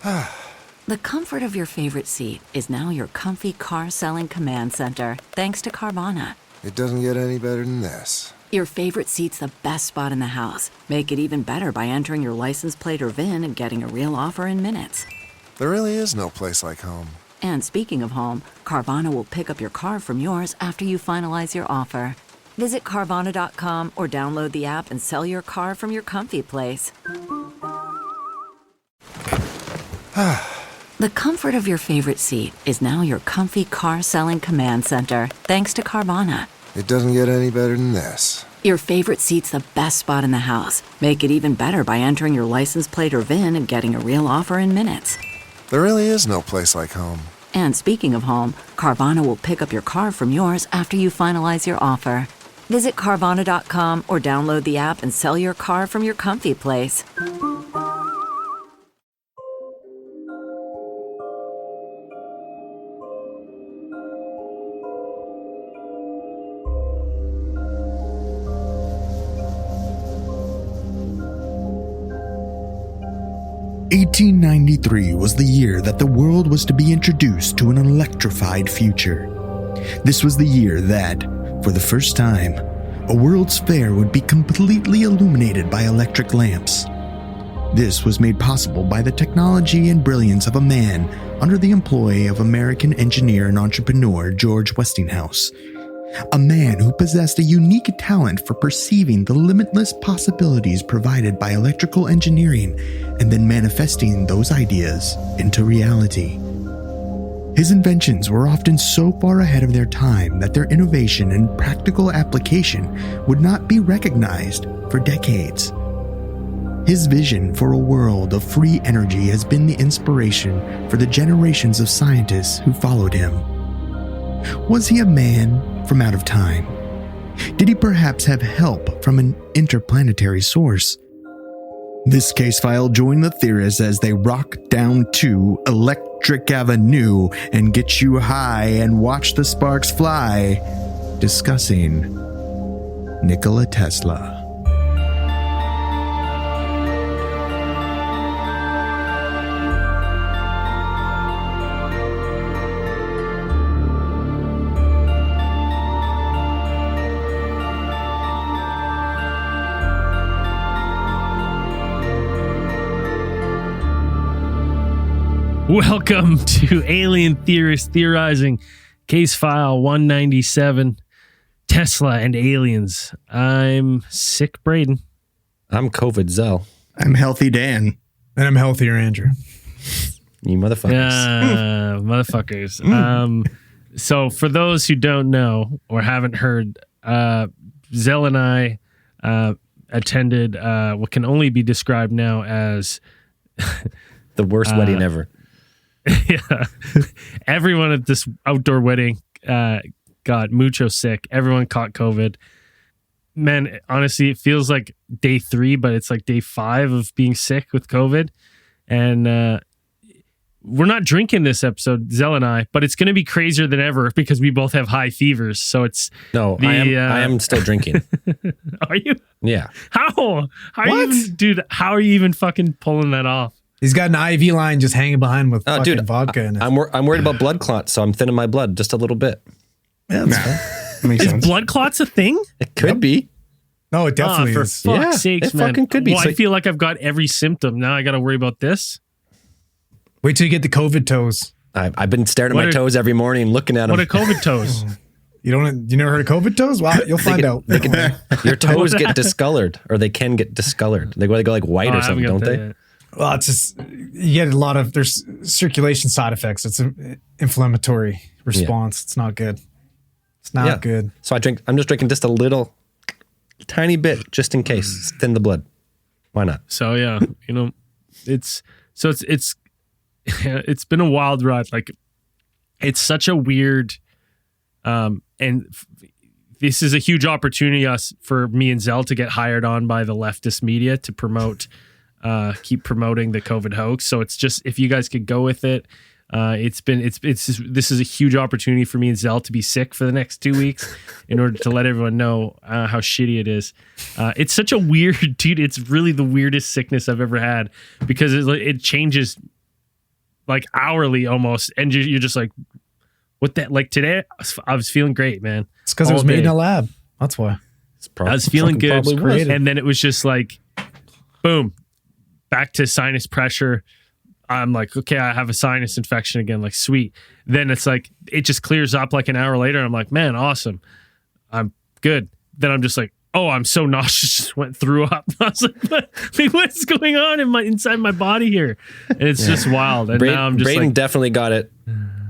The comfort of your favorite seat is now your comfy car selling command center, thanks to Carvana. It doesn't get any better than this. Your favorite seat's the best spot in the house. Make it even better by entering your license plate or VIN and getting a real offer in minutes. There really is no place like home. And speaking of home, Carvana will pick up your car from yours after you finalize your offer. Visit Carvana.com or download the app and sell your car from your comfy place. The comfort of your favorite seat is now your comfy car selling command center, thanks to Carvana. It doesn't get any better than this. Your favorite seat's the best spot in the house. Make it even better by entering your license plate or VIN and getting a real offer in minutes. There really is no place like home. And speaking of home, Carvana will pick up your car from yours after you finalize your offer. Visit Carvana.com or download the app and sell your car from your comfy place. "1893 was the year that the world was to be introduced to an electrified future. This was the year that, for the first time, a World's Fair would be completely illuminated by electric lamps. This was made possible by the technology and brilliance of a man under the employ of American engineer and entrepreneur George Westinghouse, a man who possessed a unique talent for perceiving the limitless possibilities provided by electrical engineering and then manifesting those ideas into reality. His inventions were often so far ahead of their time that their innovation and practical application would not be recognized for decades. His vision for a world of free energy has been the inspiration for the generations of scientists who followed him. Was he a man from out of time? Did he perhaps have help from an interplanetary source? This case file join the theorists as they rock down to Electric Avenue and get you high and watch the sparks fly, discussing Nikola Tesla. Welcome to Alien Theorists Theorizing, Case File 197, Tesla and Aliens. I'm Sick Braden. I'm COVID Zell. I'm Healthy Dan. And I'm Healthier Andrew. You motherfuckers. Motherfuckers. So for those who don't know or haven't heard, Zell and I attended what can only be described now as The worst wedding ever. Yeah. Everyone at this outdoor wedding got mucho sick. Everyone caught COVID. Man, honestly, it feels like day 3, but it's like day 5 of being sick with COVID. And we're not drinking this episode, Zell and I, but it's going to be crazier than ever because we both have high fevers. So it's I am still drinking. Are you? Yeah. How? How are you even fucking pulling that off? He's got an IV line just hanging behind with fucking vodka in it. I'm worried about blood clots, so I'm thinning my blood just a little bit. Yeah, that's fine. Is blood clots a thing? It could be. No, it definitely for is. fuck's sakes, it man. fucking could be. Well, I feel like I've got every symptom. Now I got to worry about this. Wait till you get the COVID toes. I've been staring at my toes every morning, looking at them. What are COVID toes? You never heard of COVID toes? Well, you'll find out. Your toes get discolored, or they can get discolored. They go like white or something, don't they? Yet. Well, it's just, you get there's circulation side effects. It's an inflammatory response. Yeah. It's not good. It's not good. So I'm just drinking just a little, tiny bit, just in case. Thin the blood. Why not? So yeah, it's been a wild ride. Like, it's such a weird, this is a huge opportunity for me and Zell to get hired on by the leftist media to promote. Keep promoting the COVID hoax. So it's just, if you guys could go with it, this is a huge opportunity for me and Zell to be sick for the next 2 weeks in order to let everyone know how shitty it is. It's such a weird, dude. It's really the weirdest sickness I've ever had because it changes like hourly almost, and you're just like, what that? Like today, I was feeling great, man. It's because it was made in a lab. That's why. I was feeling good, was. and then it was just like, boom, back to sinus pressure. I'm like, okay, I have a sinus infection again. Like, sweet. Then it's like, it just clears up like an hour later. I'm like, man, awesome. I'm good. Then I'm just like, oh, I'm so nauseous. Just went through up. I was like, what's going on inside my body here? And it's just wild. And now I'm just Braden like, definitely got it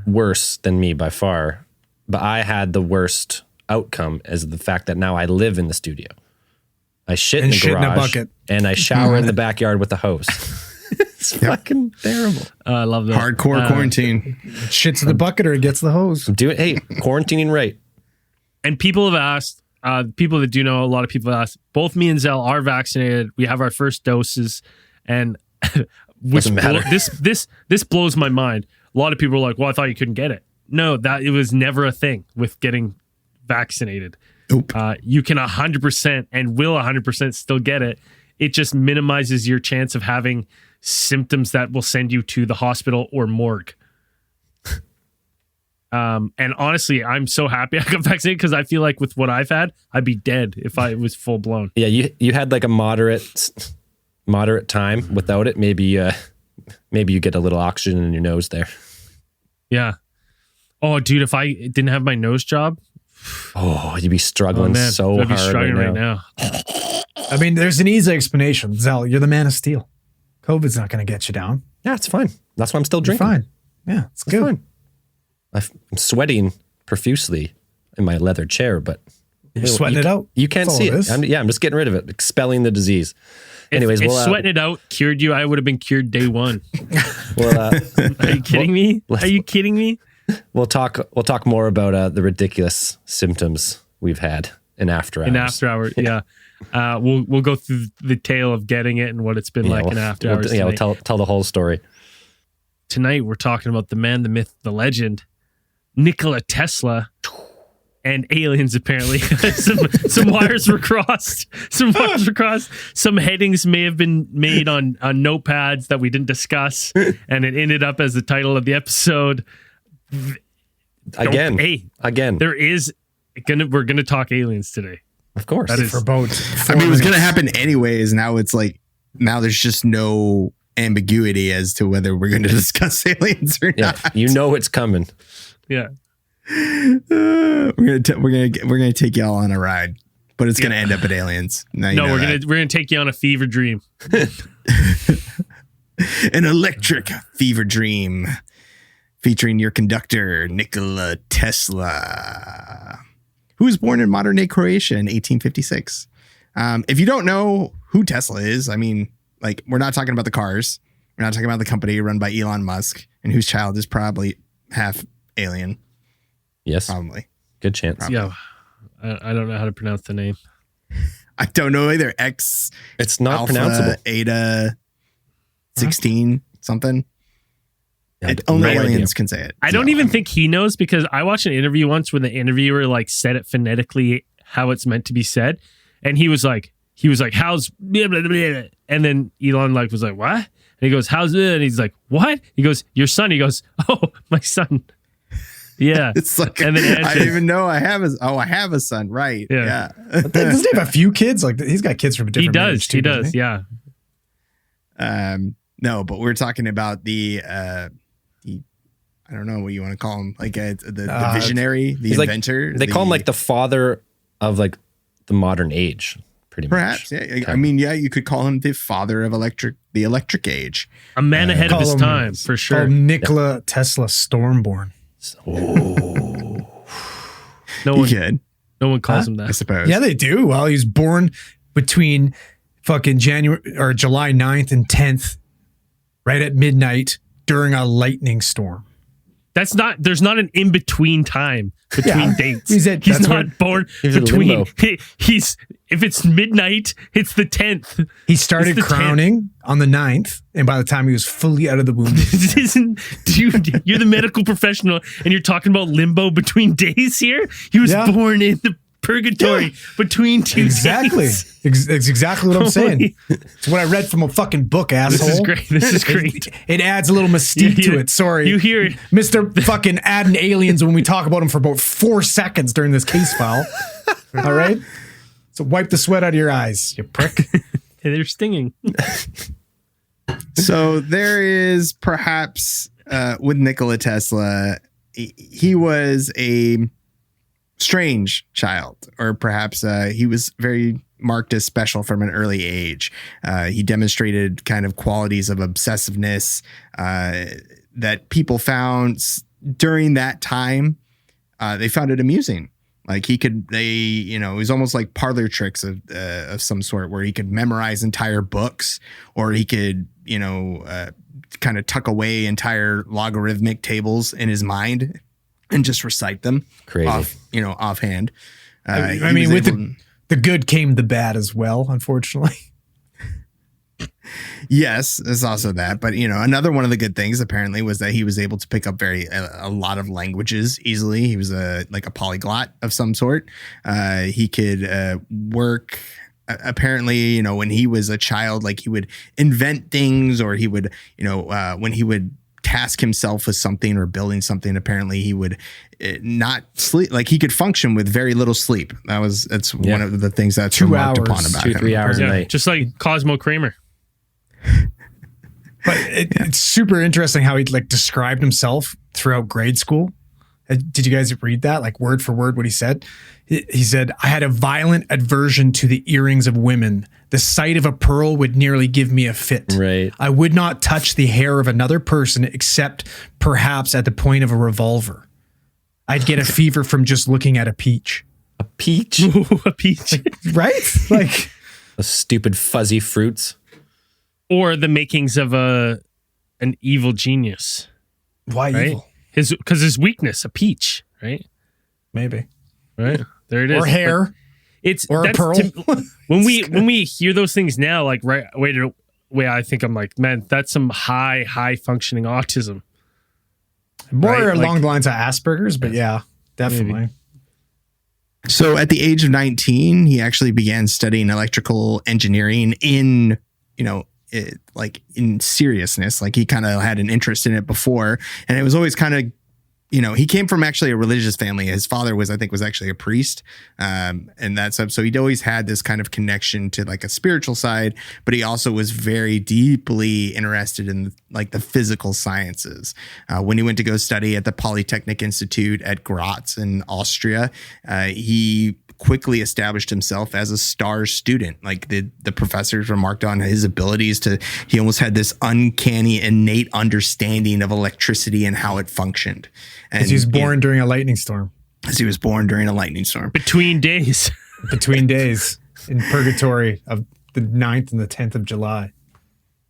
worse than me by far. But I had the worst outcome as the fact that now I live in the studio. I shit in the garage in a bucket. and I shower in the backyard with a hose. It's fucking terrible. I love that. Hardcore quarantine. Shits in the bucket or it gets the hose. Hey, quarantining right. And people have asked, people that do know, a lot of people have asked, both me and Zell are vaccinated. We have our first doses, and Doesn't matter. This blows my mind. A lot of people are like, well, I thought you couldn't get it. No, that it was never a thing with getting vaccinated. Nope. You can 100% and will 100% still get it. It just minimizes your chance of having symptoms that will send you to the hospital or morgue. And honestly, I'm so happy I got vaccinated because I feel like with what I've had, I'd be dead if I was full blown. Yeah, you had like a moderate time without it. Maybe you get a little oxygen in your nose there. Yeah. Oh, dude, if I didn't have my nose job, oh, you'd be struggling so I'd be hard struggling right now. I mean, there's an easy explanation. Zell, you're the man of steel. COVID's not going to get you down. Yeah, it's fine. That's why I'm still You're drinking. fine. Yeah, it's good. Fine. I'm sweating profusely in my leather chair, but You're sweating it out. You can't That's see all it. is. I'm just getting rid of it, expelling the disease. Anyways, if we'll sweating it out cured you, I would have been cured day one. we'll Are you kidding me? Are you kidding me? we'll talk more about the ridiculous symptoms we've had in after hours. In after hours, yeah. We'll go through the tale of getting it and what it's been like in after hours. We'll tonight. tell the whole story. Tonight we're talking about the man, the myth, the legend, Nikola Tesla, and aliens. Apparently, some wires were crossed. Some headings may have been made on notepads that we didn't discuss, and it ended up as the title of the episode. Again. We're gonna talk aliens today. Of course. That is For both. I mean, it was going to happen anyways. Now it's like, now there's just no ambiguity as to whether we're going to discuss aliens or not. You know it's coming. Yeah. We're gonna take y'all on a ride, but it's gonna end up at aliens. Now you know we're gonna take you on a fever dream. An electric fever dream featuring your conductor Nikola Tesla, who was born in modern day Croatia in 1856. If you don't know who Tesla is, I mean, like, we're not talking about the cars. We're not talking about the company run by Elon Musk and whose child is probably half alien. Yes. Probably. Good chance. Yeah. I don't know how to pronounce the name. I don't know either. X. It's not Alpha, pronounceable. Eta 16 something. Yeah, Only no aliens idea. can say it. I don't even think he knows, because I watched an interview once where the interviewer like said it phonetically how it's meant to be said, and he was like, how's blah, blah, blah, blah. And then Elon like was like, what? And he goes, how's it? And he's like, what? He goes, your son. He goes, oh, my son. Yeah. It's like, and then I didn't even know I have a son. Right. Yeah. Doesn't he have a few kids? Like, he's got kids from different marriages too, he does. doesn't he? Yeah. No, but we're talking about the I don't know what you want to call him, like the visionary, the He's inventor. Like, they call him like the father of like the modern age, pretty perhaps. much. Yeah. I mean, yeah, you could call him the father of the electric age. A man ahead of Call his him- time, for sure. Called Nikola Tesla Stormborn. No one calls him I that. suppose. Yeah, they do. Well, he was born between fucking January or July 9th and 10th, right at midnight during a lightning storm. There's not an in-between time between dates. He's He's not born He's in between. limbo. If it's midnight, it's the 10th. He started It's the 10th. crowning on the 9th, and by the time he was fully out of the womb, This isn't, dude, you're the medical professional and you're talking about limbo between days here? He was Yeah. born in the purgatory between two Exactly. days. It's exactly what I'm saying. It's what I read from a fucking book, asshole. This is great. This is great. It adds a little mystique to it. Sorry. You hear it. Mr. fucking adding aliens when we talk about him for about 4 seconds during this case file. All right? So wipe the sweat out of your eyes, you prick. They're stinging. So there is perhaps with Nikola Tesla, he was a strange child, or perhaps he was very marked as special from an early age. He demonstrated kind of qualities of obsessiveness that people found during that time. They found it amusing. Like it was almost like parlor tricks of some sort, where he could memorize entire books, or he could, kind of tuck away entire logarithmic tables in his mind and just recite them. Crazy. Offhand. I mean, with the good came the bad as well, unfortunately. Yes, there's also that. But, another one of the good things apparently was that he was able to pick up a lot of languages easily. He was a polyglot of some sort. He could work. Apparently, when he was a child, like he would invent things, or he would, when he would task himself with something or building something, apparently he would not sleep. Like he could function with very little sleep. That's one of the things that's 2 remarked hours, upon about him. 2-3 hours a night. Just like Cosmo Kramer. But it's super interesting how he described himself throughout grade school. Did you guys read that? Like word for word what he said? He said, "I had a violent aversion to the earrings of women. The sight of a pearl would nearly give me a fit. Right. I would not touch the hair of another person except perhaps at the point of a revolver. I'd get a fever from just looking at a peach." A peach? A peach. Right? Like Those stupid fuzzy fruits. Or the makings of an evil genius. why Right? evil? Because his weakness, a peach, right? Maybe. Right. There it is. Or hair. But it's Or a that's pearl. when we hear those things now, like right way I think I'm like, man, that's some high functioning autism. More Right, along like- the lines of Asperger's, but yeah, definitely. Maybe. So at the age of 19, he actually began studying electrical engineering in seriousness. Like he kind of had an interest in it before, and it was always kind of, he came from actually a religious family. His father was actually a priest. And that's so he'd always had this kind of connection to like a spiritual side, but he also was very deeply interested in like the physical sciences. When he went to go study at the Polytechnic Institute at Graz in Austria, he quickly established himself as a star student. Like the professors remarked on his abilities he almost had this uncanny innate understanding of electricity and how it functioned. And He was born during a lightning storm. as he was born during a lightning storm. Between days. Between days in purgatory of the 9th and the 10th of July.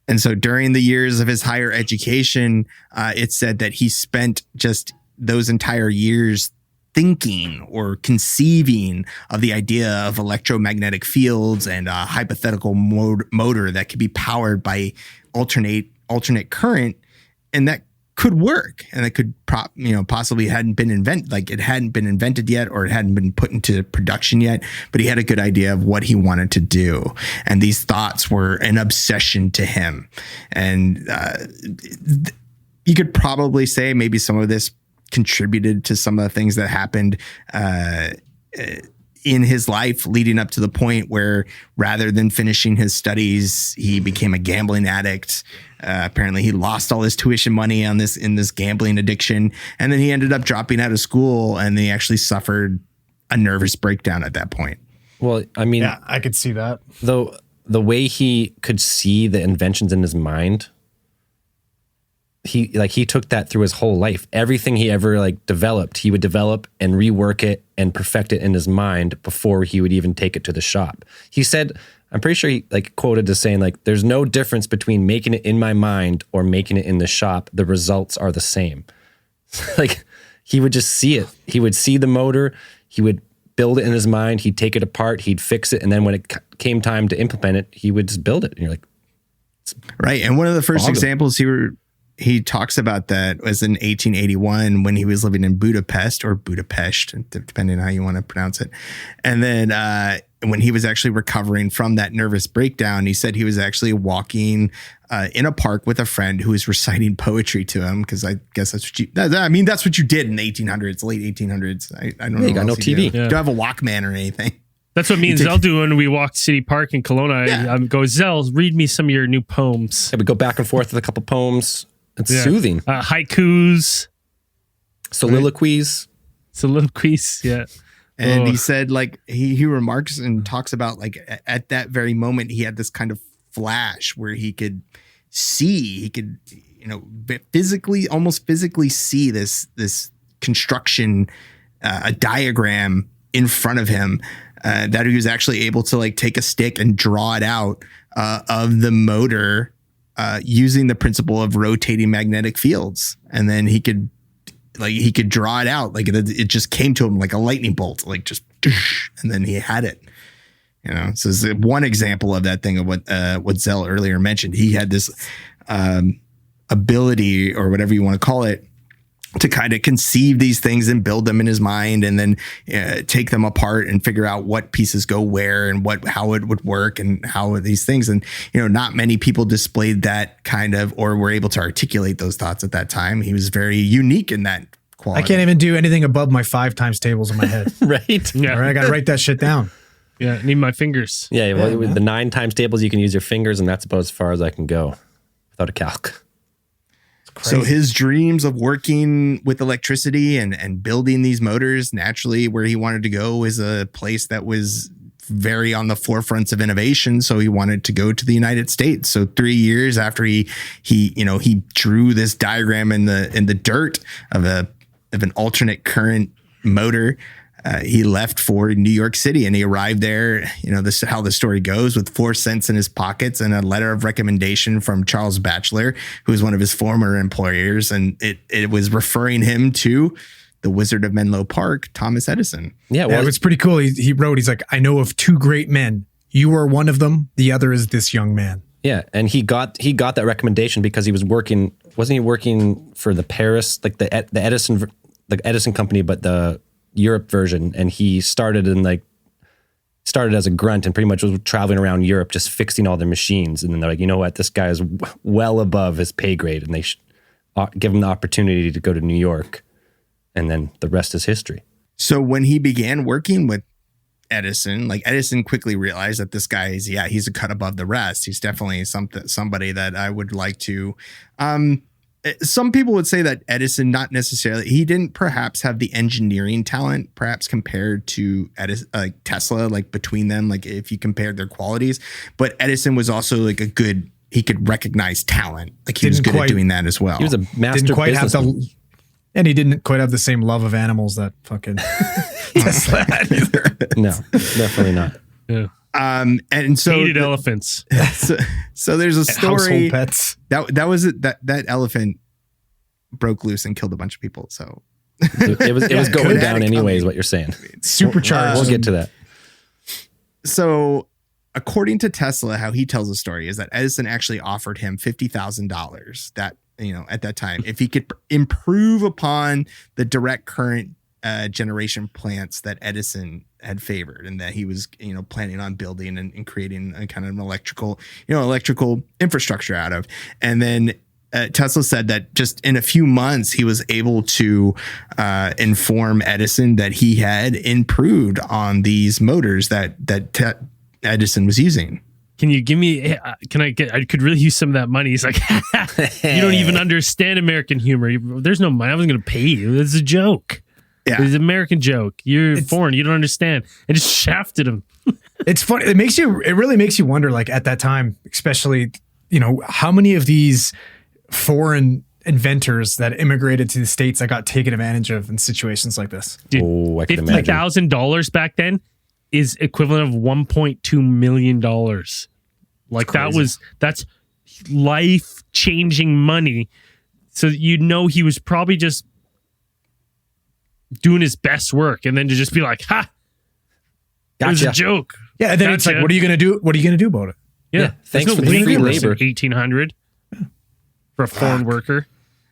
And so during the years of his higher education, it's said that he spent just those entire years thinking or conceiving of the idea of electromagnetic fields and a hypothetical motor that could be powered by alternate current, and that could work, and it could possibly hadn't been invented yet, or it hadn't been put into production yet, but he had a good idea of what he wanted to do, and these thoughts were an obsession to him. And you could probably say maybe some of this contributed to some of the things that happened in his life leading up to the point where, rather than finishing his studies, he became a gambling addict. Apparently he lost all his tuition money in this gambling addiction. And then he ended up dropping out of school, and he actually suffered a nervous breakdown at that point. Well, I mean, Yeah, I could see that. though the way he could see the inventions in his mind, he took that through his whole life. Everything he ever developed, he would develop and rework it and perfect it in his mind before he would even take it to the shop. He said, I'm pretty sure he quoted as saying there's no difference between making it in my mind or making it in the shop. The results are the same. He would just see it. He would see the motor. He would build it in his mind. He'd take it apart. He'd fix it. And then when it came time to implement it, he would just build it. And you're like, Right. And one of the first examples he talks about that was in 1881 when he was living in Budapest, or Budapest, depending on how you want to pronounce it. And then when he was actually recovering from that nervous breakdown, he said he was actually walking in a park with a friend who was reciting poetry to him, because I guess that's what you did in the 1800s, late 1800s. I don't know. You got no TV. Do you have a Walkman or anything? That's what me and Zell do when we walk City Park in Kelowna. I go, Zell, read me some of your new poems. Yeah, we go back and forth with a couple poems. It's soothing. Haikus. Soliloquies. Yeah. And he said, like, he remarks and talks about, like, at that very moment, he had this kind of flash where he could see, almost physically see this construction, a diagram in front of him, that he was actually able to, like, take a stick and draw it out of the motor using the principle of rotating magnetic fields. And then he could draw it out. Like it just came to him like a lightning bolt, like just, and then he had it, So this is one example of that thing of what Zell earlier mentioned. He had this ability, or whatever you want to call it, to kind of conceive these things and build them in his mind, and then take them apart and figure out what pieces go where and how it would work and how these things. And, not many people displayed that kind of, or were able to articulate those thoughts at that time. He was very unique in that quality. I can't even do anything above my 5 times tables in my head. Right? Yeah. All right, I got to write that shit down. Yeah, need my fingers. Yeah, well, with the 9 times tables, you can use your fingers, and that's about as far as I can go without a calc. So his dreams of working with electricity and building these motors, naturally where he wanted to go is a place that was very on the forefronts of innovation. So he wanted to go to the United States. So 3 years after he drew this diagram in the dirt of an alternate current motor, he left for New York City, and he arrived there. This is how the story goes, with 4 cents in his pockets and a letter of recommendation from Charles Batchelor, who was one of his former employers. And it was referring him to the Wizard of Menlo Park, Thomas Edison. Yeah, well, it was pretty cool. He wrote, he's like, I know of 2 great men. You are one of them. The other is this young man. Yeah. And he got that recommendation because he was working, wasn't he working for the Paris, like the Edison company, but the Europe version, and he started as a grunt and pretty much was traveling around Europe just fixing all their machines. And then they're like, you know what, this guy is well above his pay grade, and they should give him the opportunity to go to New York. And then the rest is history. So when he began working with Edison, Edison quickly realized that this guy he's a cut above the rest. He's definitely somebody that I would like to. Some people would say that Edison, not necessarily, he didn't perhaps have the engineering talent, perhaps compared to Tesla, between them, if you compared their qualities. But Edison was also he could recognize talent. He was good at doing that as well. He was a master businessman. And he didn't quite have the same love of animals that fucking Tesla had either. No, definitely not. Yeah. And so hated elephants. So there's a story. Household pets. That was it. That elephant broke loose and killed a bunch of people. So it was going down anyways. What you're saying? Supercharged. We'll get to that. So according to Tesla, how he tells the story is that Edison actually offered him $50,000 that, at that time, if he could improve upon the direct current generation plants that Edison had favored, and that he was, planning on building and creating a kind of an electrical infrastructure out of. And then Tesla said that just in a few months, he was able to inform Edison that he had improved on these motors that Edison was using. Can you give me, I could really use some of that money. He's like, you don't even understand American humor. There's no money. I wasn't going to pay you. It's a joke. Yeah. It's an American joke. You're foreign. You don't understand. I just shafted him. It's funny. It really makes you wonder, at that time, especially, how many of these foreign inventors that immigrated to the States that got taken advantage of in situations like this. Dude, I can imagine. $50,000 back then is equivalent of $1.2 million. That's life-changing money. So he was probably just doing his best work, and then to just be like, ha, it was a joke. Yeah, and then it's like, what are you going to do? What are you going to do about it? Yeah. Thanks for the free labor. 1800. for a foreign worker.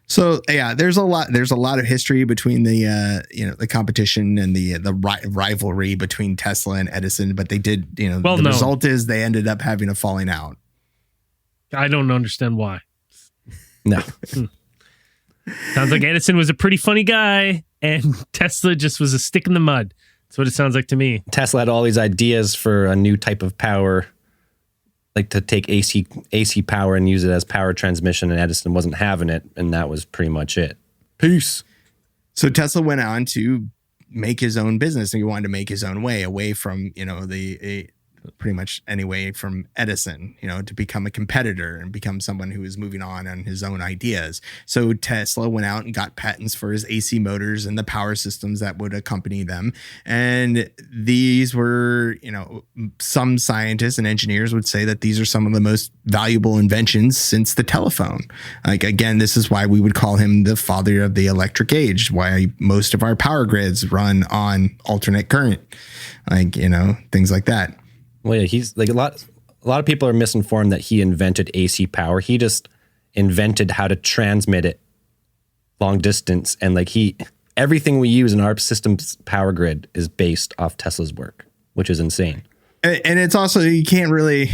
So yeah, there's a lot of history between the the competition and the rivalry between Tesla and Edison, but they did, the result is they ended up having a falling out. I don't understand why. No. Sounds like Edison was a pretty funny guy and Tesla just was a stick in the mud. That's what it sounds like to me. Tesla had all these ideas for a new type of power, like to take AC power and use it as power transmission, and Edison wasn't having it, and that was pretty much it. Peace. So Tesla went on to make his own business, and he wanted to make his own way away from, pretty much anyway from Edison, to become a competitor and become someone who was moving on his own ideas. So Tesla went out and got patents for his AC motors and the power systems that would accompany them. And these were, some scientists and engineers would say that these are some of the most valuable inventions since the telephone. Like, again, this is why we would call him the father of the electric age, why most of our power grids run on alternate current, things like that. Well, yeah, he's like a lot of people are misinformed that he invented AC power. He just invented how to transmit it long distance, and everything we use in our system's power grid is based off Tesla's work, which is insane. And it's also, you can't really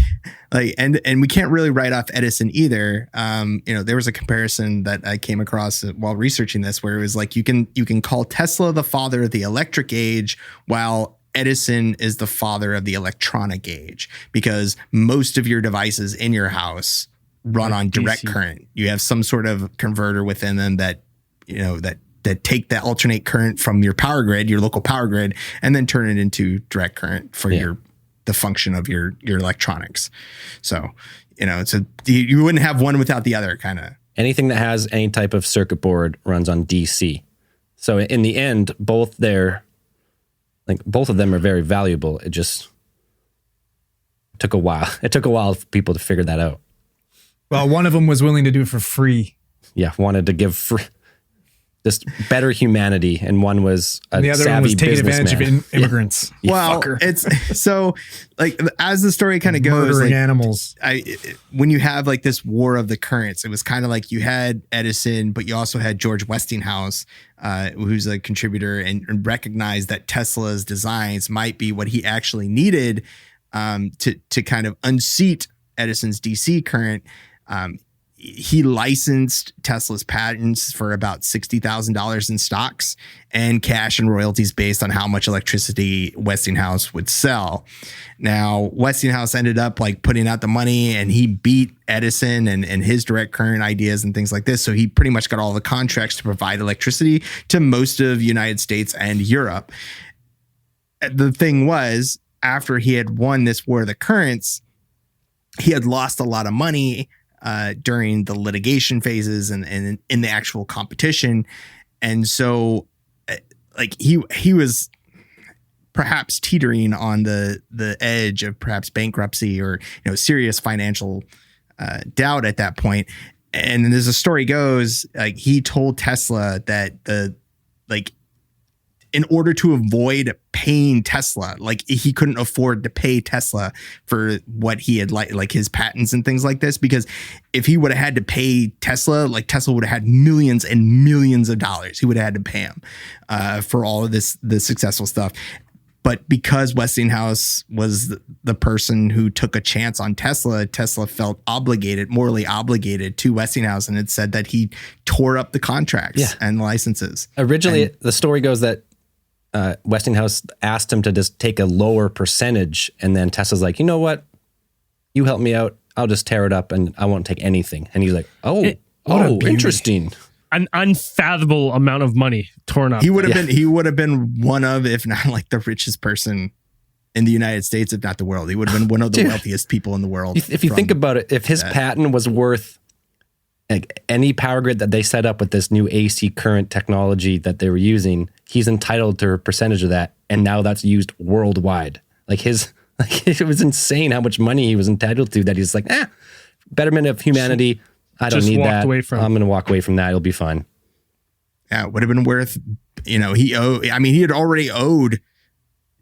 and we can't really write off Edison either. There was a comparison that I came across while researching this, where it was like you can call Tesla the father of the electric age, while Edison is the father of the electronic age, because most of your devices in your house run on direct current. You have some sort of converter within them that, that take that alternate current from your power grid, your local power grid, and then turn it into direct current for the function of your electronics. So, you wouldn't have one without the other, kind of. Anything that has any type of circuit board runs on DC. So in the end, both of them are very valuable. It just took a while. It took a while for people to figure that out. Well, one of them was willing to do it for free. Yeah, wanted to give just better humanity, and one was a the other one was taking advantage of immigrants. Well, fucker. It's so as the story kind of goes, murdering animals. When you have this war of the currents, it was kind of like you had Edison, but you also had George Westinghouse, who's a contributor and recognized that Tesla's designs might be what he actually needed to kind of unseat Edison's DC current. He licensed Tesla's patents for about $60,000 in stocks and cash and royalties based on how much electricity Westinghouse would sell. Now, Westinghouse ended up putting out the money, and he beat Edison and his direct current ideas and things like this. So he pretty much got all the contracts to provide electricity to most of the United States and Europe. The thing was, after he had won this war of the currents, he had lost a lot of money during the litigation phases and in the actual competition. And so he was perhaps teetering on the edge of perhaps bankruptcy or, serious financial doubt at that point. And as the story goes, he told Tesla that in order to avoid paying Tesla, he couldn't afford to pay Tesla for what he had like his patents and things like this, because if he would have had to pay Tesla, Tesla would have had millions and millions of dollars. He would have had to pay him for all of the successful stuff. But because Westinghouse was the person who took a chance on Tesla, Tesla felt morally obligated to Westinghouse, and it said that he tore up the contracts and licenses. Originally, the story goes that Westinghouse asked him to just take a lower percentage, and then Tesla's like, you know what? You help me out. I'll just tear it up and I won't take anything. And he's like, interesting. An unfathomable amount of money torn up. He would have been one of, if not the richest person in the United States, if not the world. He would have been one of the wealthiest people in the world. If you think about it, if his patent was worth any power grid that they set up with this new AC current technology that they were using, he's entitled to a percentage of that. And now that's used worldwide. It was insane how much money he was entitled to, that he's like, betterment of humanity. I don't need that. I'm going to walk away from that. It'll be fine. Yeah, it would have been worth, he had already owed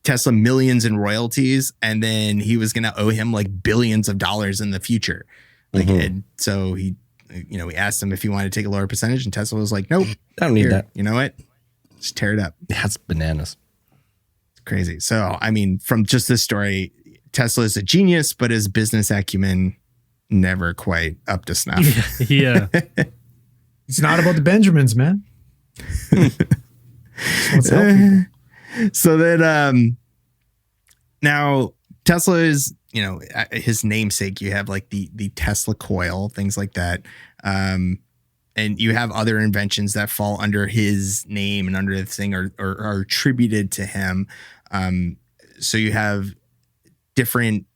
Tesla millions in royalties, and then he was going to owe him billions of dollars in the future. And so he we asked him if he wanted to take a lower percentage, and Tesla was like, nope, I don't need that. You know what? Just tear it up. That's bananas. It's crazy. So, I mean, from just this story, Tesla is a genius, but his business acumen never quite up to snuff. Yeah. It's not about the Benjamins, man. Let's help people. So then, now Tesla is, his namesake. You have like the Tesla coil, things like that. And you have other inventions that fall under his name and under the thing or are attributed to him. So you have different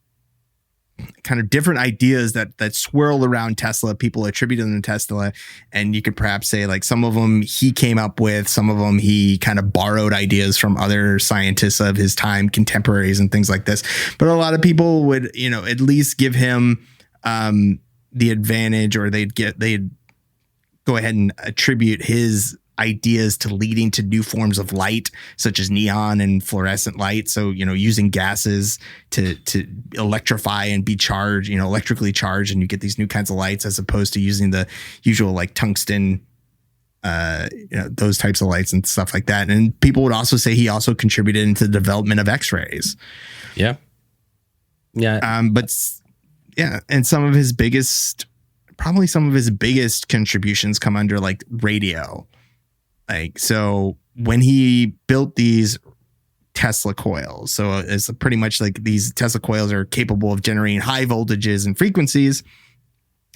ideas that swirl around Tesla. People attribute them to Tesla, and you could perhaps say like some of them he came up with, some of them he kind of borrowed ideas from other scientists of his time, contemporaries and things like this. But a lot of people would, at least give him the advantage, or they'd go ahead and attribute his ideas to leading to new forms of light, such as neon and fluorescent light. So, using gases to electrify and be charged, electrically charged, and you get these new kinds of lights as opposed to using the usual like tungsten, those types of lights and stuff like that. And people would also say he also contributed into the development of X-rays. Yeah. Yeah. And some of his biggest contributions come under like radio. Like, so when he built these Tesla coils, so it's pretty much like these Tesla coils are capable of generating high voltages and frequencies.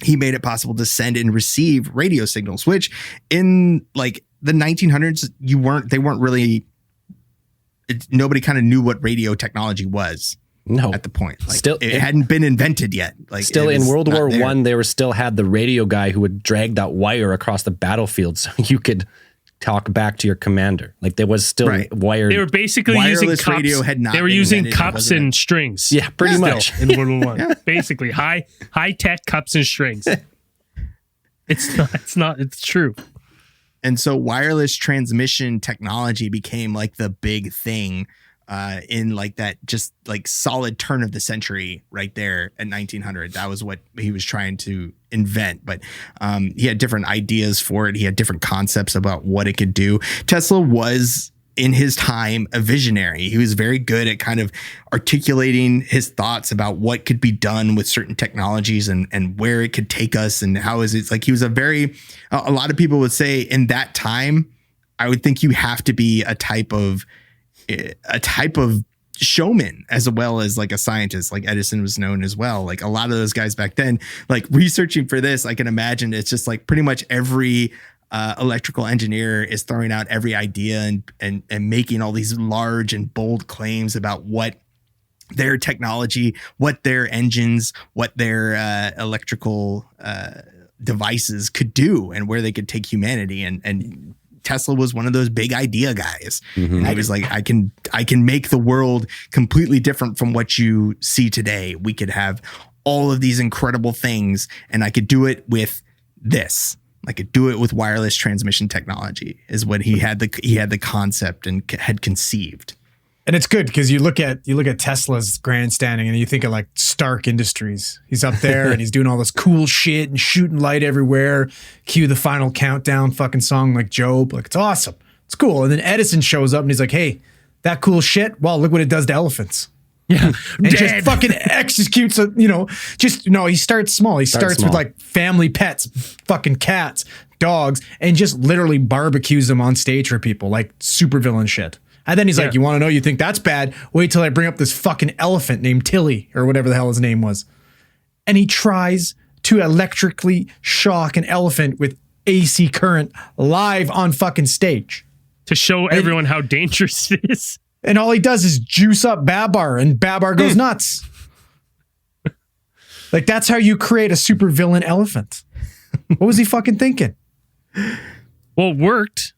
He made it possible to send and receive radio signals, which in like the 1900s, nobody kind of knew what radio technology was. No, at the point, like, still it hadn't been invented yet. Like, still in World War I, they were still had the radio guy who would drag that wire across the battlefield so you could talk back to your commander. Like there was still wired. They were basically using cups. Radio had not they were using cups and strings. Yeah, pretty much in World War I. Basically, high tech cups and strings. It's true. And so wireless transmission technology became like the big thing in like that just like solid turn of the century right there at 1900. That was what he was trying to invent. But he had different ideas for it. He had different concepts about what it could do. Tesla was, in his time, a visionary. He was very good at kind of articulating his thoughts about what could be done with certain technologies and where it could take us and how is it. Like he was a lot of people would say in that time, I would think you have to be a type of showman as well as like a scientist. Like Edison was known as well. Like a lot of those guys back then, like researching for this, I can imagine it's just like pretty much every electrical engineer is throwing out every idea and making all these large and bold claims about what their technology, what their engines, what their electrical devices could do and where they could take humanity. And Tesla was one of those big idea guys. Mm-hmm. He was like, I can make the world completely different from what you see today. We could have all of these incredible things, and I could do it with this. I could do it with wireless transmission technology. Is what he had the concept and had conceived. And it's good because you look at Tesla's grandstanding and you think of like Stark Industries. He's up there and he's doing all this cool shit and shooting light everywhere. Cue the Final Countdown fucking song like Job. Like it's awesome. It's cool. And then Edison shows up and he's like, hey, that cool shit. Well, look what it does to elephants. Yeah. And just fucking executes, he starts small. He starts with like family pets, fucking cats, dogs, and just literally barbecues them on stage for people like supervillain shit. And then he's like, you want to know you think that's bad? Wait till I bring up this fucking elephant named Tilly or whatever the hell his name was. And he tries to electrically shock an elephant with AC current live on fucking stage. To show everyone how dangerous it is. And all he does is juice up Babar and Babar goes nuts. Like that's how you create a supervillain elephant. What was he fucking thinking? Well, it worked.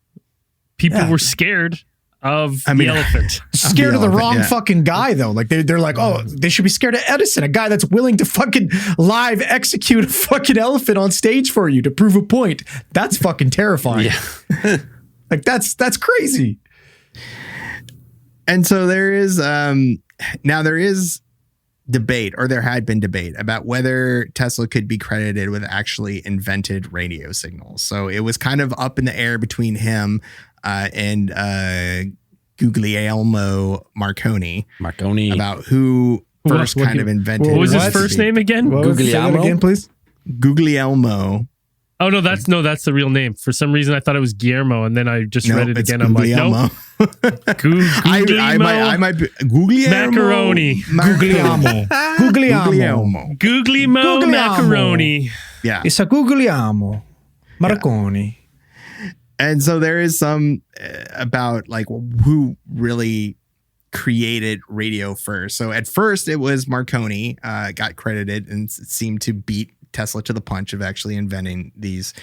People were scared of the elephant. Scared of the wrong fucking guy, though. Like they're like, oh, they should be scared of Edison, a guy that's willing to fucking live execute a fucking elephant on stage for you to prove a point. That's fucking terrifying. Yeah. Like that's crazy. And so there is debate, or there had been debate about whether Tesla could be credited with actually invented radio signals. So it was kind of up in the air between him and Guglielmo Marconi about who first kind of invented. What was his first name again? Guglielmo again, please. Guglielmo. Oh no, that's the real name. For some reason, I thought it was Guillermo, and then I just read it again. Guglielmo. I'm like, nope. I might be Guglielmo. Macaroni. Guglielmo macaroni. Yeah, it's a Guglielmo Marconi. And so there is some about like who really created radio first. So at first it was Marconi got credited and seemed to beat Tesla to the punch of actually inventing these,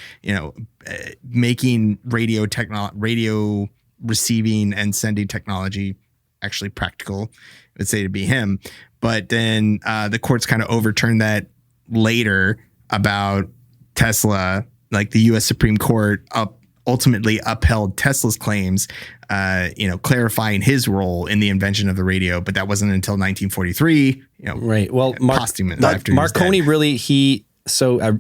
making radio receiving and sending technology actually practical. I would say to be him. But then the courts kind of overturned that later about Tesla, like the U.S. Supreme Court ultimately upheld Tesla's claims, clarifying his role in the invention of the radio. But that wasn't until 1943. Right. Well, Marconi really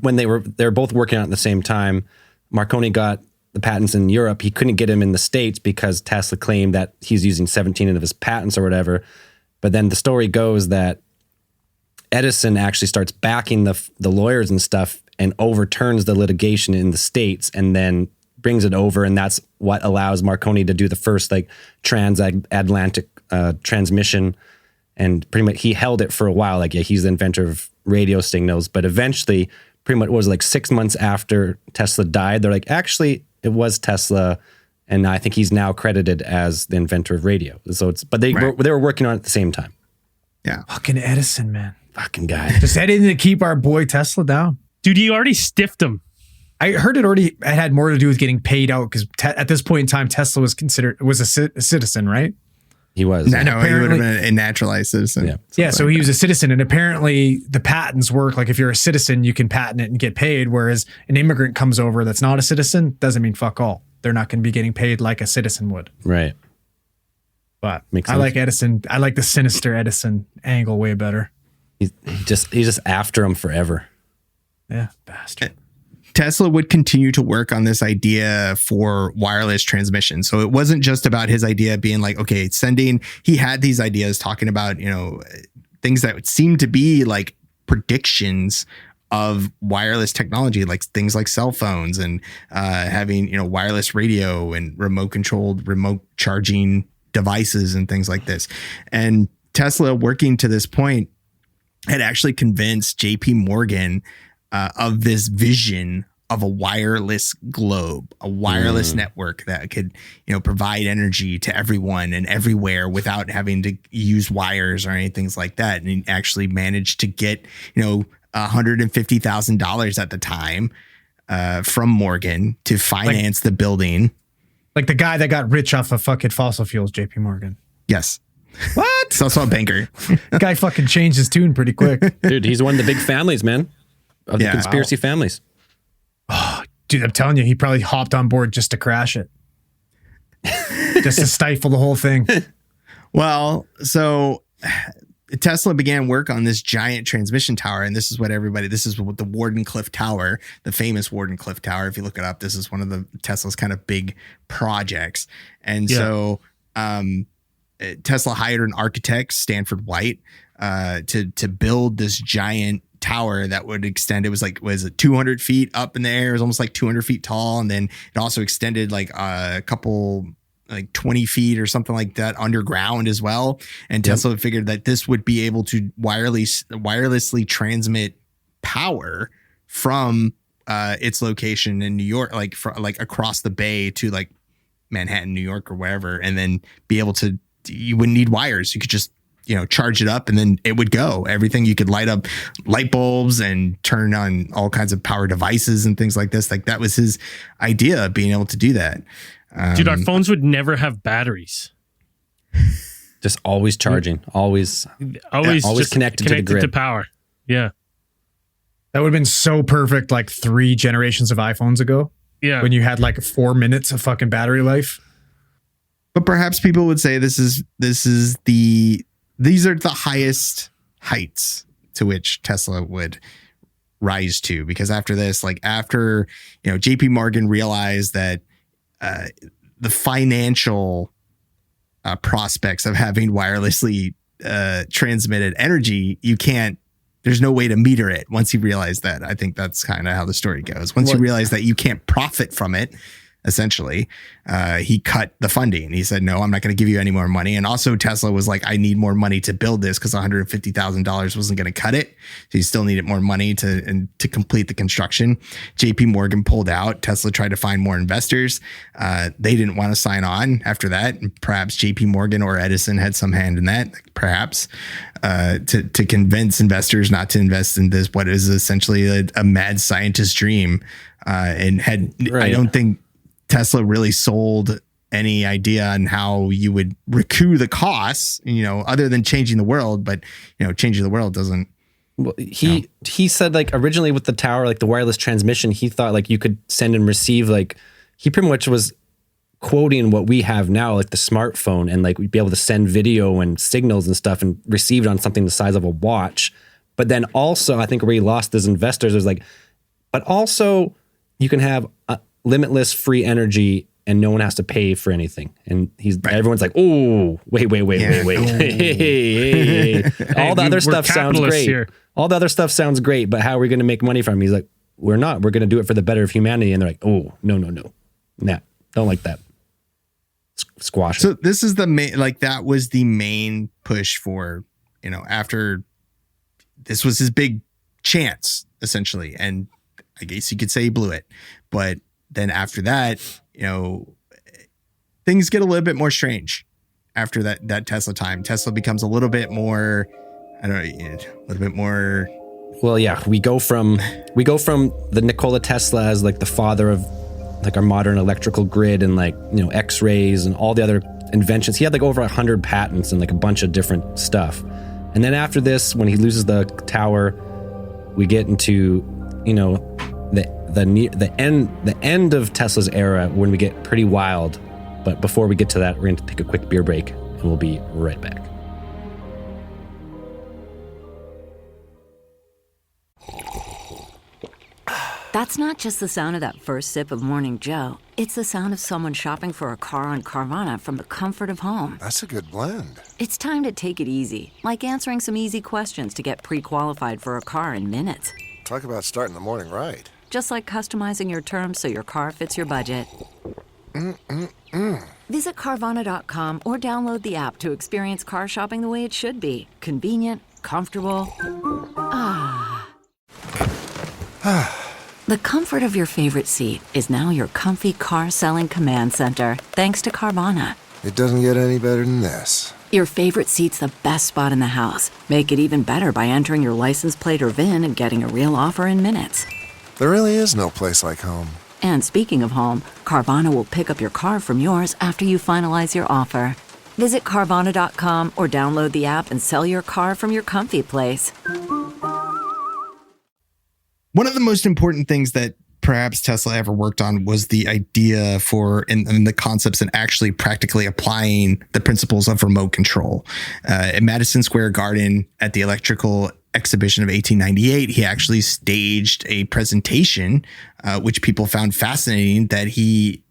when they were both working out at the same time, Marconi got the patents in Europe. He couldn't get them in the States because Tesla claimed that he's using 17 of his patents or whatever. But then the story goes that Edison actually starts backing the lawyers and stuff and overturns the litigation in the States and then brings it over. And that's what allows Marconi to do the first like transatlantic transmission. And pretty much he held it for a while. Like, yeah, he's the inventor of radio signals. But eventually, pretty much it was like 6 months after Tesla died, they're like, actually, it was Tesla. And I think he's now credited as the inventor of radio. So they were working on it at the same time. Yeah. Fucking Edison, man. Fucking guy. Just anything to keep our boy Tesla down. Dude, he already stiffed him. I heard it had more to do with getting paid out because at this point in time, Tesla was a citizen, right? He was. No, he would have been a naturalized citizen. Yeah, so he was a citizen, and apparently the patents work. Like if you're a citizen, you can patent it and get paid, whereas an immigrant comes over that's not a citizen, doesn't mean fuck all. They're not going to be getting paid like a citizen would. Right. But I like Edison. I like the sinister Edison angle way better. He's just after him forever. Yeah, bastard. Tesla would continue to work on this idea for wireless transmission. So it wasn't just about his idea being like, okay, he had these ideas talking about, things that would seem to be like predictions of wireless technology, like things like cell phones and having, wireless radio and remote charging devices and things like this. And Tesla, working to this point, had actually convinced JP Morgan of this vision of a wireless globe, a wireless network that could, provide energy to everyone and everywhere without having to use wires or anything like that. And he actually managed to get, $150,000 at the time from Morgan to finance the building. Like the guy that got rich off of fucking fossil fuels, JP Morgan. Yes. What? He's also a banker. Guy fucking changed his tune pretty quick. Dude, he's one of the big families, man. Of the conspiracy families. Oh, dude, I'm telling you, he probably hopped on board just to crash it. Just to stifle the whole thing. Well, so Tesla began work on this giant transmission tower. And this is what the Wardenclyffe Tower, the famous Wardenclyffe Tower. If you look it up, this is one of the Tesla's kind of big projects. And so Tesla hired an architect, Stanford White, to build this giant tower that would extend. It was 200 feet up in the air. It was almost like 200 feet tall. And then it also extended like a couple, like 20 feet or something like that underground as well. And Tesla figured that this would be able to wirelessly transmit power from its location in New York, like across the bay to like Manhattan, New York or wherever. And then be able to, you wouldn't need wires. You could just, charge it up and then it would go. Everything, you could light up light bulbs and turn on all kinds of power devices and things like this. Like that was his idea of being able to do that. Dude, our phones would never have batteries. Just always charging, always connected to the grid. To power. Yeah. That would have been so perfect like 3 generations of iPhones ago. Yeah. When you had like 4 minutes of fucking battery life. But perhaps people would say these are the highest heights to which Tesla would rise to, because after this, like after, JP Morgan realized that the financial prospects of having wirelessly transmitted energy, there's no way to meter it. Once he realized that, I think that's kind of how the story goes. Once you realize that you can't profit from it, essentially, he cut the funding. He said, no, I'm not going to give you any more money. And also Tesla was like, I need more money to build this because $150,000 wasn't going to cut it. So he still needed more money to complete the construction. JP Morgan pulled out. Tesla tried to find more investors. They didn't want to sign on after that. And perhaps JP Morgan or Edison had some hand in that, perhaps, to convince investors not to invest in this, what is essentially a mad scientist dream. I don't think Tesla really sold any idea on how you would recoup the costs, other than changing the world. But, changing the world doesn't. Well, he said, like, originally with the tower, like the wireless transmission, he thought like you could send and receive, like he pretty much was quoting what we have now, like the smartphone, and like we'd be able to send video and signals and stuff and receive it on something the size of a watch. But then also, I think where he lost his investors was like, but also you can have limitless free energy and no one has to pay for anything. And everyone's like, oh, wait. Hey. All the other stuff sounds great. Here. All the other stuff sounds great, but how are we going to make money from it? He's like, we're not. We're going to do it for the better of humanity. And they're like, oh, no. Nah, don't like that. Squash it. So this is the main, like that was the main push for, after this was his big chance, essentially. And I guess you could say he blew it. But then after that, things get a little bit more strange after that Tesla time. Tesla becomes a little bit more, a little bit more. Well, yeah, we go from the Nikola Tesla as like the father of like our modern electrical grid and like, X-rays and all the other inventions. He had like over 100 patents and like a bunch of different stuff. And then after this, when he loses the tower, we get into, the end of Tesla's era, when we get pretty wild. But before we get to that, we're going to take a quick beer break and we'll be right back. That's not just the sound of that first sip of Morning Joe. It's the sound of someone shopping for a car on Carvana from the comfort of home. That's a good blend. It's time to take it easy, like answering some easy questions to get pre-qualified for a car in minutes. Talk about starting the morning right. Just like customizing your terms so your car fits your budget. Visit Carvana.com or download the app to experience car shopping the way it should be. Convenient, comfortable. The comfort of your favorite seat is now your comfy car selling command center, thanks to Carvana. It doesn't get any better than this. Your favorite seat's the best spot in the house. Make it even better by entering your license plate or VIN and getting a real offer in minutes. There really is no place like home. And speaking of home, Carvana will pick up your car from yours after you finalize your offer. Visit Carvana.com or download the app and sell your car from your comfy place. One of the most important things that perhaps Tesla ever worked on was the idea for and the concepts and actually practically applying the principles of remote control. At Madison Square Garden at the electrical exhibition of 1898, he actually staged a presentation, which people found fascinating, that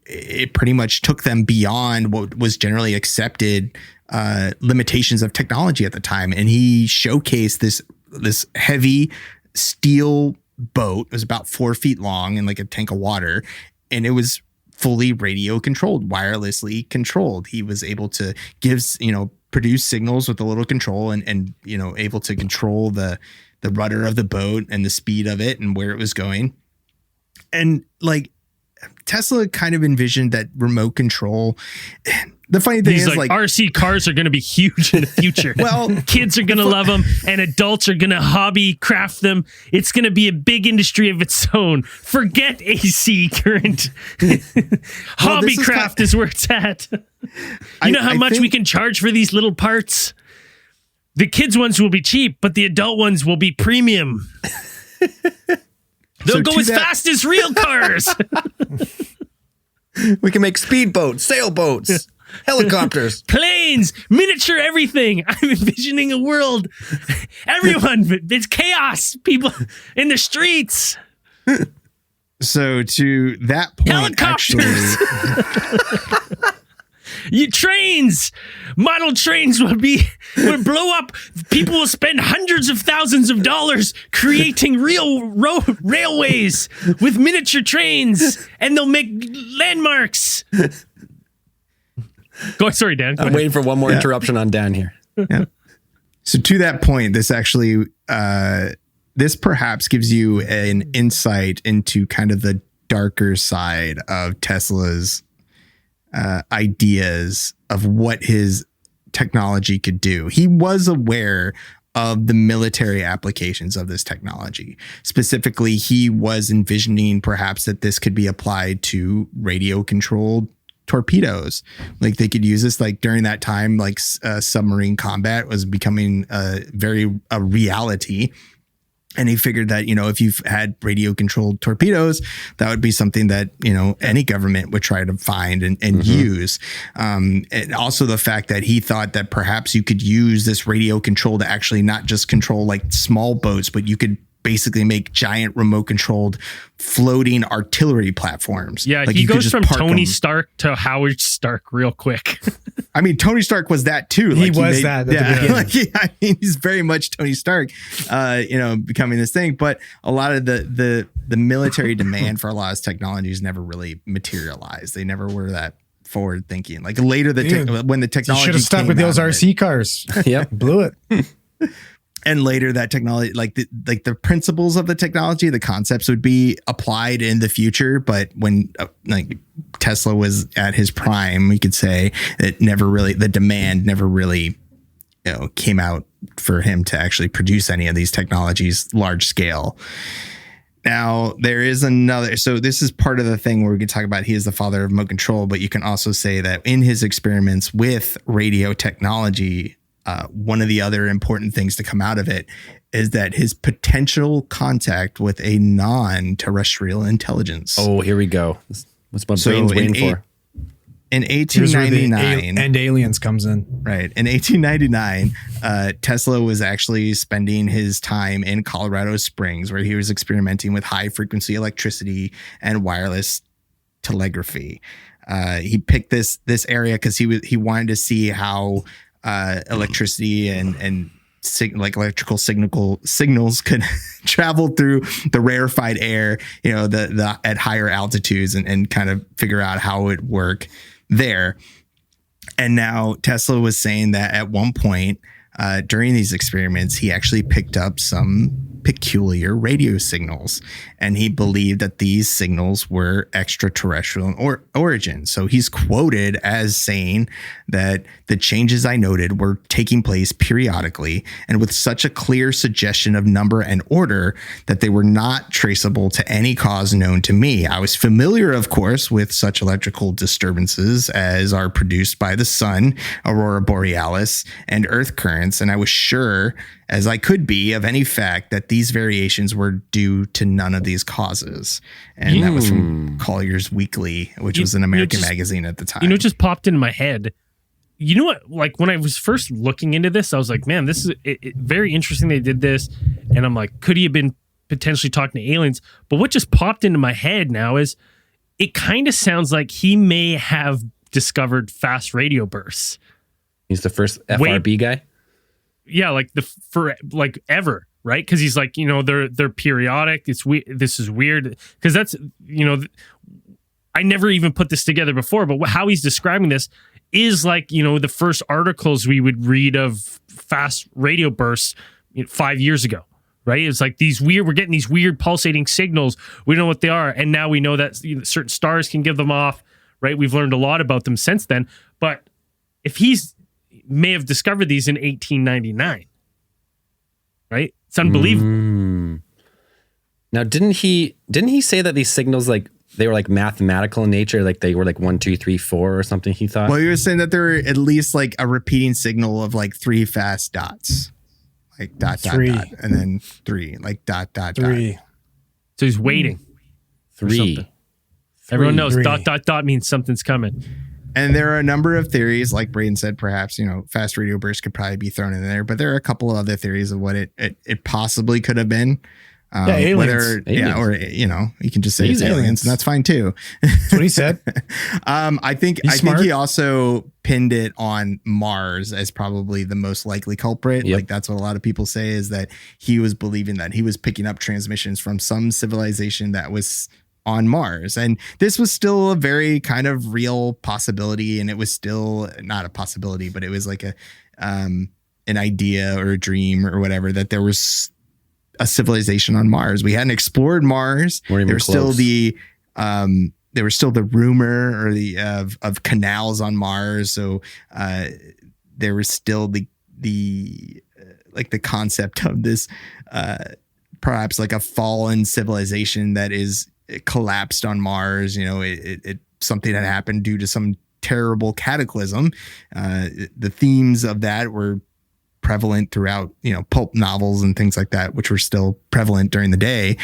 it pretty much took them beyond what was generally accepted limitations of technology at the time. And he showcased this heavy steel boat. It was about 4 feet long and like a tank of water. And it was fully radio controlled, wirelessly controlled. He was able to produce signals with a little control and able to control the rudder of the boat and the speed of it and where it was going. And like Tesla kind of envisioned that remote control. The funny thing is like RC cars are going to be huge in the future. Well, kids are going to love them and adults are going to hobby craft them. It's going to be a big industry of its own. Forget AC current. Hobby craft is where it's at. You know how much we can charge for these little parts? The kids ones will be cheap, but the adult ones will be premium. They'll go as fast as real cars. We can make speedboats, sailboats. Helicopters. Planes, miniature everything. I'm envisioning a world. Everyone, it's chaos. People in the streets. So to that point, Helicopters. actually, Trains, model trains would blow up. People will spend hundreds of thousands of dollars creating real railways with miniature trains, and they'll make landmarks. Sorry, Dan. I'm waiting for one more interruption on Dan here. Yeah. So to that point, this actually, this perhaps gives you an insight into kind of the darker side of Tesla's ideas of what his technology could do. He was aware of the military applications of this technology. Specifically, he was envisioning perhaps that this could be applied to radio controlled torpedoes. Like they could use this like during that time, like submarine combat was becoming a reality. And he figured that, if you've had radio controlled torpedoes, that would be something that, any government would try to find and use. And also the fact that he thought that perhaps you could use this radio control to actually not just control like small boats, but you could basically make giant remote controlled floating artillery platforms. Yeah, like he goes from Tony Stark to Howard Stark real quick. I mean, Tony Stark was that too. He was that at the beginning. He's very much Tony Stark, becoming this thing. But a lot of the military demand for a lot of technologies never really materialized. They never were that forward thinking. Like later, when the technology should have stuck with those RC cars. Yep, blew it. And later that technology, like the principles of the technology, the concepts would be applied in the future. But when Tesla was at his prime, we could say that the demand never really, came out for him to actually produce any of these technologies large scale. Now there is another, so this is part of the thing where we could talk about he is the father of remote control, but you can also say that in his experiments with radio technology, one of the other important things to come out of it is that his potential contact with a non-terrestrial intelligence. Oh, here we go. What's my brain's waiting for? In 1899, and aliens comes in. Right. In 1899, Tesla was actually spending his time in Colorado Springs, where he was experimenting with high frequency electricity and wireless telegraphy. He picked this area because he wanted to see how electricity and electrical signals could travel through the rarefied air, the at higher altitudes and kind of figure out how it would work there. And now Tesla was saying that at one point during these experiments, he actually picked up some peculiar radio signals, and he believed that these signals were extraterrestrial in origin. So he's quoted as saying that the changes I noted were taking place periodically and with such a clear suggestion of number and order that they were not traceable to any cause known to me. I was familiar, of course, with such electrical disturbances as are produced by the sun, aurora borealis, and earth currents, and I was sure as I could be of any fact that these variations were due to none of these causes. And that was from Collier's Weekly, which was an American magazine at the time. It just popped into my head. You know what? Like when I was first looking into this, I was like, man, this is very interesting. They did this. And I'm like, could he have been potentially talking to aliens? But what just popped into my head now is it kind of sounds like he may have discovered fast radio bursts. He's the first FRB guy? Yeah, ever, right? Because he's like, they're periodic. This is weird because that's I never even put this together before. But how he's describing this is like the first articles we would read of fast radio bursts 5 years ago, right? It's like we're getting these weird pulsating signals. We don't know what they are, and now we know that certain stars can give them off, right? We've learned a lot about them since then. But if he's may have discovered these in 1899, right? It's unbelievable. Now, didn't he say that these signals, like they were like mathematical in nature, like they were like 1, 2, 3, 4 or something? He thought. Well, he was saying that there were at least like a repeating signal of like 3 fast dots, like dot three. dot, and then 3, like dot dot 3. dot. So he's waiting. 3. Everyone knows Three. dot dot dot means something's coming. And there are a number of theories, like Braden said, perhaps, fast radio bursts could probably be thrown in there, but there are a couple of other theories of what it possibly could have been. Aliens. Or, you can just say it's aliens, and that's fine too. That's what he said. I think he also pinned it on Mars as probably the most likely culprit. Yep. Like that's what a lot of people say, is that he was believing that he was picking up transmissions from some civilization that was on Mars. And this was still a very kind of real possibility. And it was still not a possibility, but it was like an idea or a dream or whatever, that there was a civilization on Mars. We hadn't explored Mars. There was still the rumor of canals on Mars. So there was still the concept of this perhaps like a fallen civilization that is collapsed on Mars. Something had happened due to some terrible cataclysm. The themes of that were prevalent throughout, pulp novels and things like that, which were still prevalent during the day.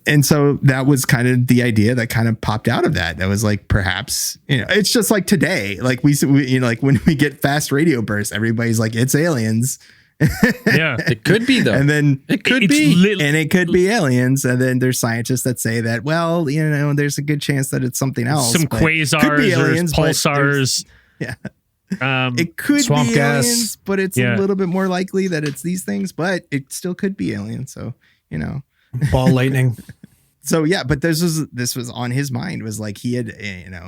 And so that was kind of the idea that kind of popped out of that. That was like, perhaps, it's just like today, like we like when we get fast radio bursts, everybody's like, it's aliens. Yeah, it could be though. And then it could be, and it could be aliens. And then there's scientists that say that, well, there's a good chance that it's something else. Some quasars aliens, or pulsars. Yeah. It could swamp be gas, aliens, but it's a little bit more likely that it's these things, but it still could be aliens. So, ball lightning. So yeah, but this was on his mind, was like he had,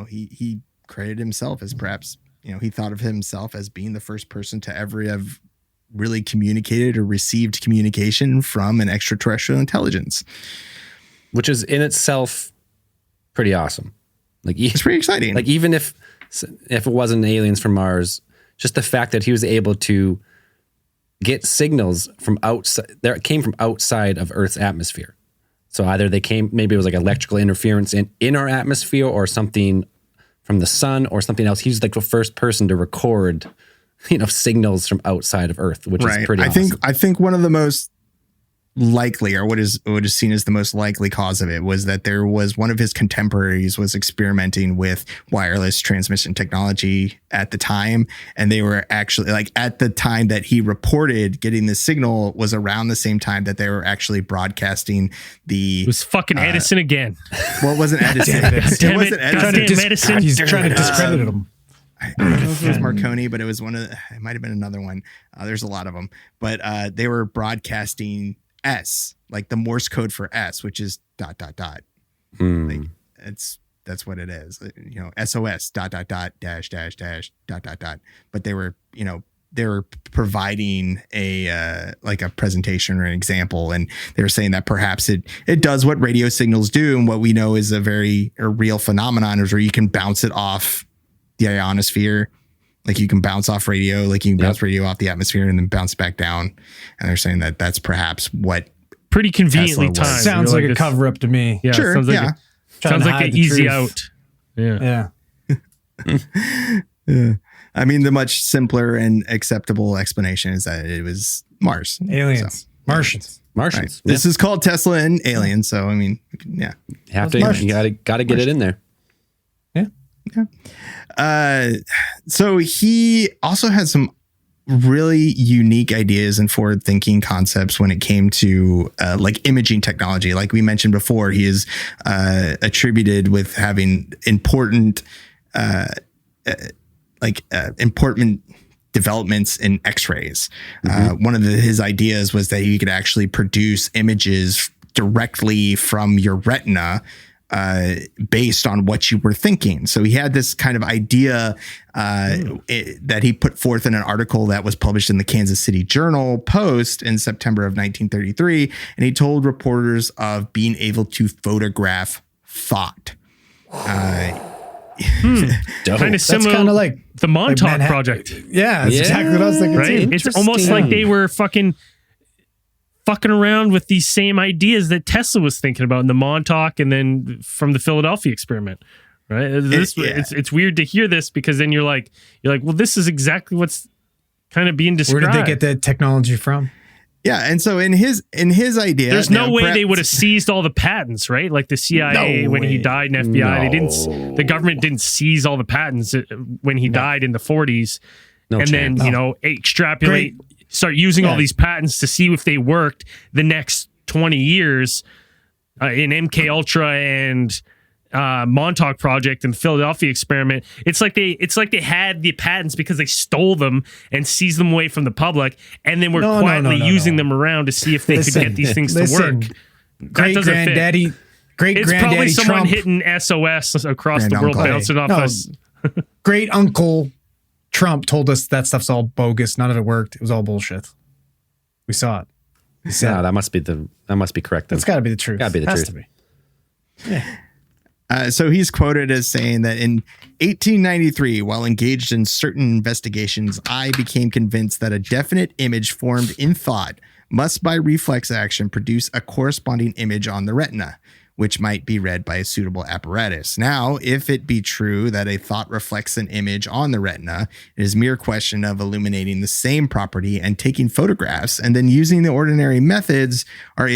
he credited himself as perhaps, he thought of himself as being the first person to ever have really communicated or received communication from an extraterrestrial intelligence, which is in itself pretty awesome. Like it's pretty exciting. Like even if it wasn't aliens from Mars, just the fact that he was able to get signals from outside, that came from outside of Earth's atmosphere. So either maybe it was like electrical interference in our atmosphere, or something from the sun or something else. He's like the first person to record, signals from outside of Earth, which is pretty awesome. I think one of the most likely, or what is seen as the most likely cause of it, was that there was one of his contemporaries was experimenting with wireless transmission technology at the time, and they were actually, like, at the time that he reported getting the signal was around the same time that they were actually broadcasting the. It was fucking Edison again. Well, it wasn't Edison. It wasn't Edison. Edison. He's trying to discredit him. I don't know if it was Marconi, but it was it might have been another one. There's a lot of them, but they were broadcasting S, like the Morse code for S, which is ... Like that's what it is. SOS ... dash ... But they were, they were providing a like a presentation or an example, and they were saying that perhaps it does what radio signals do, and what we know is a real phenomenon is where you can bounce it off the ionosphere. Like you can bounce off radio, like you can bounce radio off the atmosphere and then bounce back down. And they're saying that that's perhaps what pretty conveniently timed. Sounds like a cover up to me. Yeah, sure. Sounds like an easy out. Yeah. Yeah. I mean, the much simpler and acceptable explanation is that it was Mars. Aliens. So, Martians. Right. Yeah. This is called Tesla and aliens. So, I mean, yeah. You gotta get it in there. So he also had some really unique ideas and forward thinking concepts when it came to like imaging technology. Like we mentioned before, he is attributed with having important developments in X-rays. One of his ideas was that he could actually produce images directly from your retina based on what you were thinking. So he had this kind of idea that he put forth in an article that was published in the Kansas City Journal Post in September of 1933. And he told reporters of being able to photograph thought. Kind of similar, kind of like the Montauk like Project. Yeah, that's exactly what I was thinking. Right? Too. It's almost like they were fucking around with these same ideas that Tesla was thinking about in the Montauk and then from the Philadelphia experiment, right? It's weird to hear this, because then you're like, well, this is exactly what's kind of being described. Where did they get that technology from? Yeah, and so in his idea, there's no way they would have seized all the patents, right? Like the CIA when he died in FBI, the government didn't seize all the patents when he died in the 40s, extrapolate, start using all these patents to see if they worked the next 20 years in MK Ultra and Montauk Project and Philadelphia experiment. It's like they had the patents because they stole them and seized them away from the public, and then were quietly using them around to see if they could get these things to work. Great granddaddy probably someone Trump hitting SOS across the world, bouncing off us. Great uncle Trump told us that stuff's all bogus. None of it worked. It was all bullshit. We saw it. No, that must be correct. That's got to be the truth. Got to be the truth. To be. Yeah. So he's quoted as saying that in 1893, while engaged in certain investigations, I became convinced that a definite image formed in thought must by reflex action produce a corresponding image on the retina, which might be read by a suitable apparatus. Now, if it be true that a thought reflects an image on the retina, it is mere question of illuminating the same property and taking photographs, and then using the ordinary methods are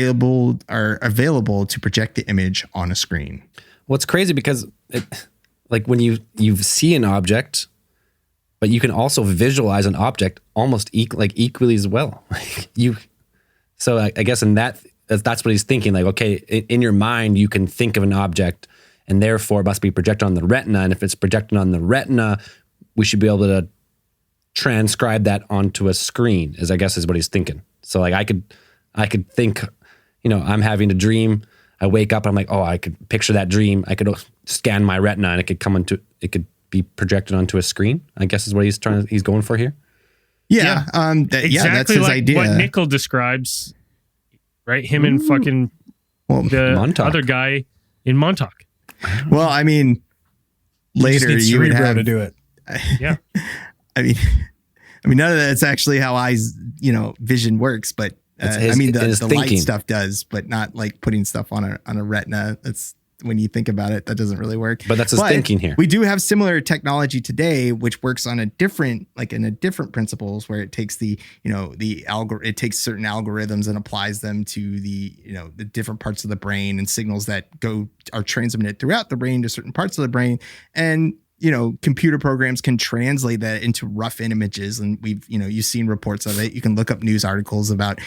available to project the image on a screen. Well, it's crazy because like when you see an object, but you can also visualize an object almost equally as well. So I guess that's what he's thinking. Like, okay, in your mind, you can think of an object and therefore it must be projected on the retina. And if it's projected on the retina, we should be able to transcribe that onto a screen, I guess is what he's thinking. So like I could think, I'm having a dream. I wake up and I'm like, I could picture that dream. I could scan my retina and it could be projected onto a screen, I guess is what he's going for here. Yeah. Exactly that's his like idea. what Nickel describes, right? Him and fucking the Montauk. other guy in Montauk. Well, I mean, later you would have to do it. Yeah. I mean, none of that's actually how vision works, but the light stuff does, but not like putting stuff on a retina. That's when you think about it, that doesn't really work. But that's his thinking here. We do have similar technology today, which works on a different principles where it takes it takes certain algorithms and applies them to the different parts of the brain and signals that are transmitted throughout the brain to certain parts of the brain. And computer programs can translate that into rough images. And you've seen reports of it. You can look up news articles about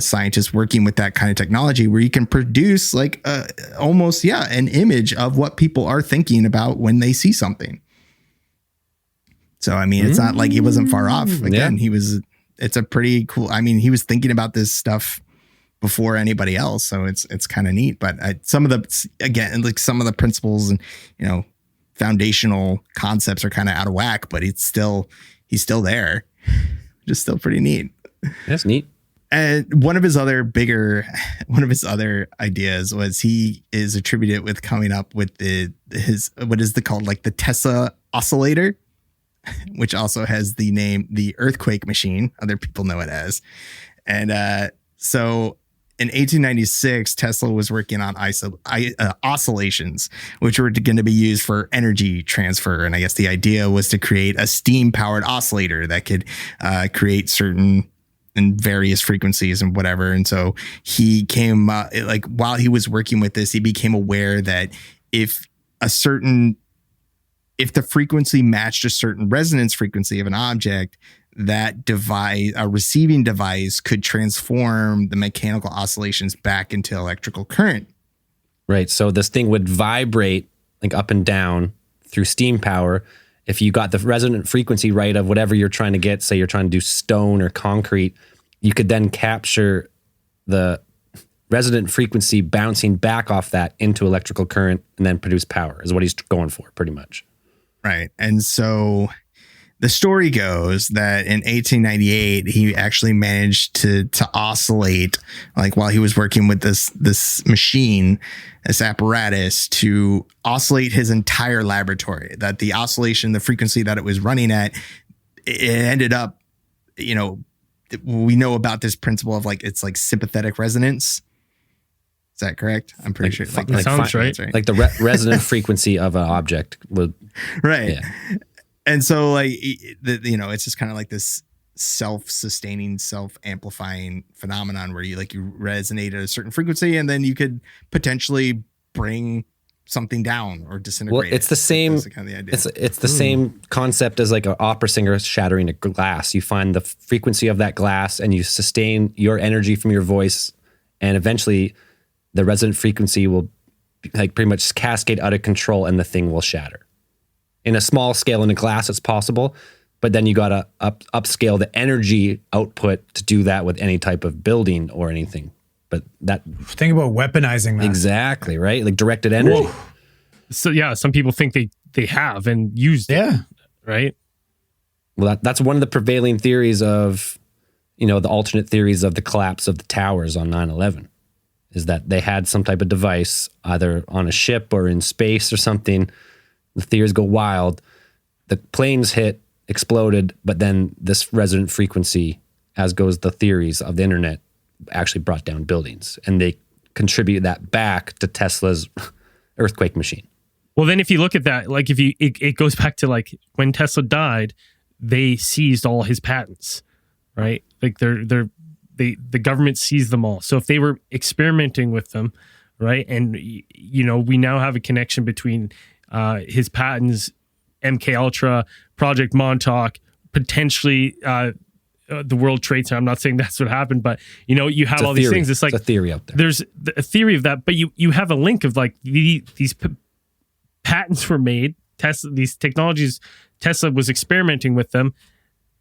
scientists working with that kind of technology where you can produce like an image of what people are thinking about when they see something. So, I mean, it's not like he wasn't far off. Again, it's a pretty cool, he was thinking about this stuff before anybody else. So it's kind of neat, but some of the principles and, foundational concepts are kind of out of whack, but he's still there. Just still pretty neat. That's neat. And one of his other ideas was he is attributed with coming up with what is called like the Tesla oscillator, which also has the name the earthquake machine. Other people know it as. And so in 1896, Tesla was working on oscillations, which were going to be used for energy transfer. And I guess the idea was to create a steam-powered oscillator that could create certain and various frequencies and whatever. And so he came, while he was working with this, he became aware that if the frequency matched a certain resonance frequency of an object, that device, a receiving device, could transform the mechanical oscillations back into electrical current. Right. So this thing would vibrate like up and down through steam power. If you got the resonant frequency right of whatever you're trying to get, say you're trying to do stone or concrete, you could then capture the resonant frequency bouncing back off that into electrical current and then produce power is what he's going for pretty much. Right. And so the story goes that in 1898, he actually managed to oscillate, like while he was working with this machine, this apparatus, to oscillate his entire laboratory. That the oscillation, the frequency that it was running at, it ended up, we know about this principle of like, it's like sympathetic resonance. Is that correct? I'm pretty sure. That sounds right. Like the resonant frequency of an object would. Right. Yeah. And so, like, it's just kind of like this self-sustaining, self-amplifying phenomenon where you resonate at a certain frequency, and then you could potentially bring something down or disintegrate. Well, it's the same. That's kind of the idea. It's the same concept as like an opera singer shattering a glass. You find the frequency of that glass, and you sustain your energy from your voice, and eventually, the resonant frequency will like pretty much cascade out of control, and the thing will shatter. In a small scale in a glass, it's possible, but then you got to upscale the energy output to do that with any type of building or anything. But that Think about weaponizing that. exactly right, like directed energy. Whoa. So yeah, some people think they have and used it, Yeah. right? Well, that's one of the prevailing theories of, the alternate theories of the collapse of the towers on 9/11, is that they had some type of device either on a ship or in space or something. The theories go wild. The planes hit, exploded, but then this resonant frequency, as goes the theories of the internet, actually brought down buildings, and they contribute that back to Tesla's earthquake machine. Well, then if you look at that, like it goes back to like when Tesla died, they seized all his patents, right? Like the government seized them all. So if they were experimenting with them, right, and we now have a connection between his patents, MK Ultra, Project Montauk, potentially the World Trade Center. I'm not saying that's what happened, but you have all these things. It's like a theory out there. There's a theory of that, but you have a link of like these patents were made. These technologies, Tesla was experimenting with them.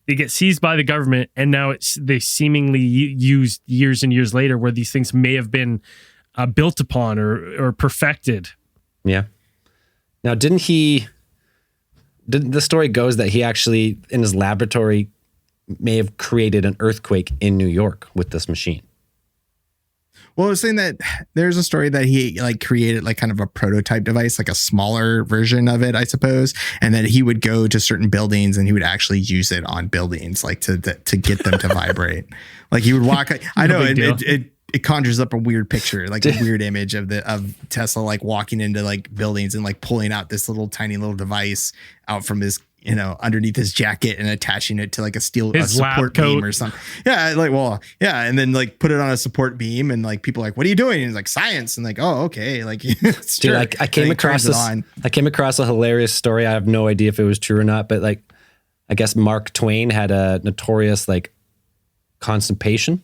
They get seized by the government, and now they seemingly used years and years later, where these things may have been built upon or perfected. Yeah. Now, didn't the story goes that he actually in his laboratory may have created an earthquake in New York with this machine? Well, I was saying that there's a story that he created kind of a prototype device, like a smaller version of it, I suppose, and that he would go to certain buildings and he would actually use it on buildings, to get them to vibrate. Like he would walk. I know it conjures up a weird picture, like a weird image of Tesla walking into buildings and and out this tiny little device out from his underneath his jacket and attaching it to a support beam or something. Yeah. And then put it on a support beam and what are you doing? And he's like, science. And oh, okay. Dude, I came across a hilarious story. I have no idea if it was true or not, but I guess Mark Twain had a notorious constipation.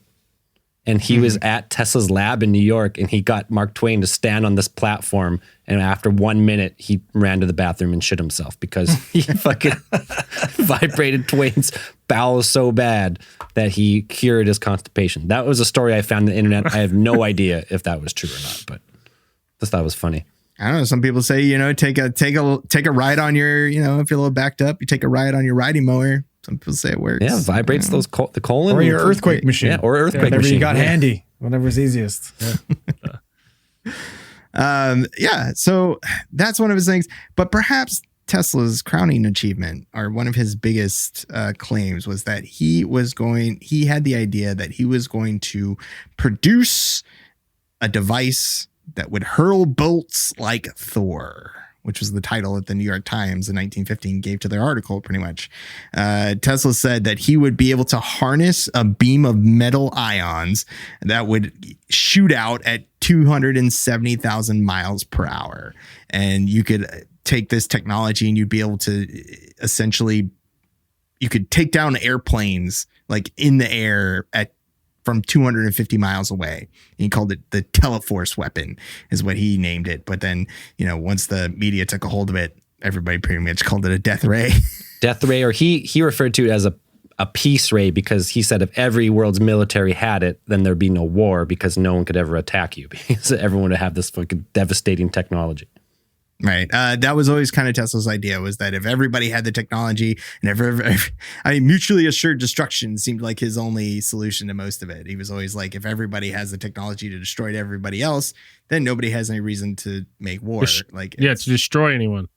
And he was at Tesla's lab in New York, and he got Mark Twain to stand on this platform. And after 1 minute, he ran to the bathroom and shit himself because he fucking vibrated Twain's bowels so bad that he cured his constipation. That was a story I found on the internet. I have no idea if that was true or not, but just thought it was funny. I don't know. Some people say, take a ride on your, if you're a little backed up, you take a ride on your riding mower. Some people say it works. Yeah, vibrates the colon. Or your earthquake machine. Yeah, or earthquake whatever machine. You got handy. Whatever's easiest. Yeah. So that's one of his things. But perhaps Tesla's crowning achievement, or one of his biggest claims, was that he had the idea that he was going to produce a device that would hurl bolts like Thor, which was the title that the New York Times in 1915 gave to their article, pretty much. Tesla said that he would be able to harness a beam of metal ions that would shoot out at 270,000 miles per hour. And you could take this technology and you'd be able to you could take down airplanes in the air from 250 miles away. And he called it the Teleforce weapon, is what he named it. But then, once the media took a hold of it, everybody pretty much called it a death ray. Death ray, or he referred to it as a peace ray, because he said if every world's military had it, then there'd be no war, because no one could ever attack you, because everyone would have this fucking devastating technology. Right. That was always kind of Tesla's idea, was that if everybody had the technology and mutually assured destruction seemed like his only solution to most of it. He was always like, if everybody has the technology to destroy everybody else, then nobody has any reason to make war. To destroy anyone.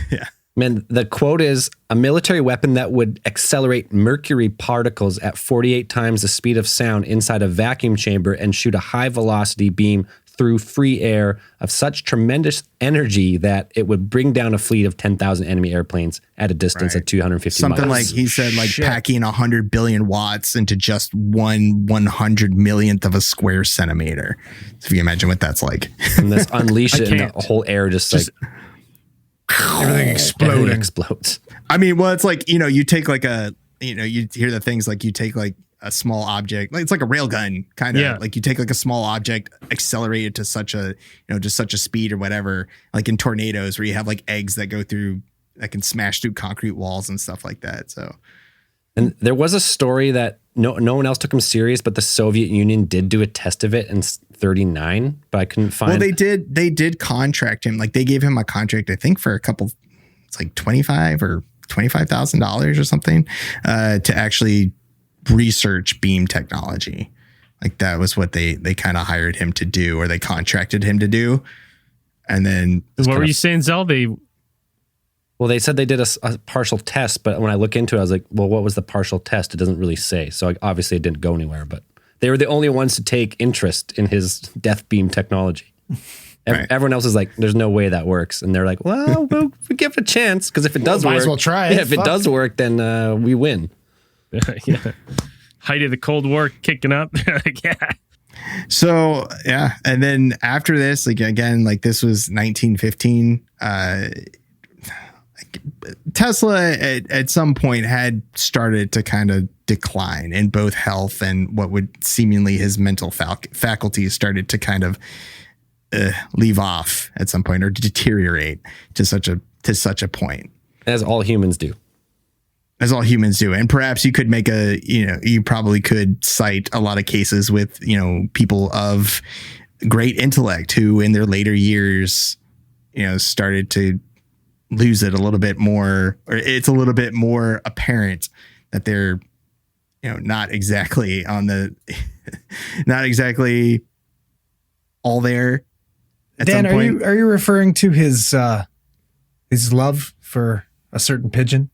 Yeah. Man, the quote is, a military weapon that would accelerate mercury particles at 48 times the speed of sound inside a vacuum chamber and shoot a high velocity beam through free air of such tremendous energy that it would bring down a fleet of 10,000 enemy airplanes at a distance of 250 Something miles. like he said, like packing 100 billion watts into just 1/100 millionth of a square centimeter. So if you imagine what that's like. And this unleash it, and the whole air just like Everything exploding. everything explodes. I mean, well, it's like, you take like you hear the things like you take like a small object, like it's like a rail gun kind of. Yeah. Like you take like a small object, accelerate it to such a, just such a speed or whatever, like in tornadoes where you have like eggs that go through, that can smash through concrete walls and stuff like that. So, And there was a story that no one else took him serious, but the Soviet Union did do a test of it in 39, but I couldn't find. well, they did contract him. Like they gave him a contract, I think for it's like $25,000 or something, to actually research beam technology. Like that was what they kind of hired him to do, or they contracted him to do. And then What were you saying, Zell? Well, they said they did a partial test, but when I look into it, I was like, well, what was the partial test? It doesn't really say. So obviously it didn't go anywhere, but they were the only ones to take interest in his death beam technology. Right. Everyone else is like, there's no way that works. And they're like, well, we'll give it a chance, because if it does might work, as well try it. Yeah, if it does work, then we win. Yeah. Height of the Cold War kicking up. Like, yeah. So yeah, and then after this, like again, like this was 1915. Tesla at some point had started to kind of decline in both health and what would seemingly his mental faculties started to kind of leave off at some point, or deteriorate to such a point, As all humans do. as all humans do. And perhaps you could make you probably could cite a lot of cases with, people of great intellect who in their later years, started to lose it a little bit more, or it's a little bit more apparent that they're, not exactly not exactly all there. At Dan, some point. are you referring to his love for a certain pigeon?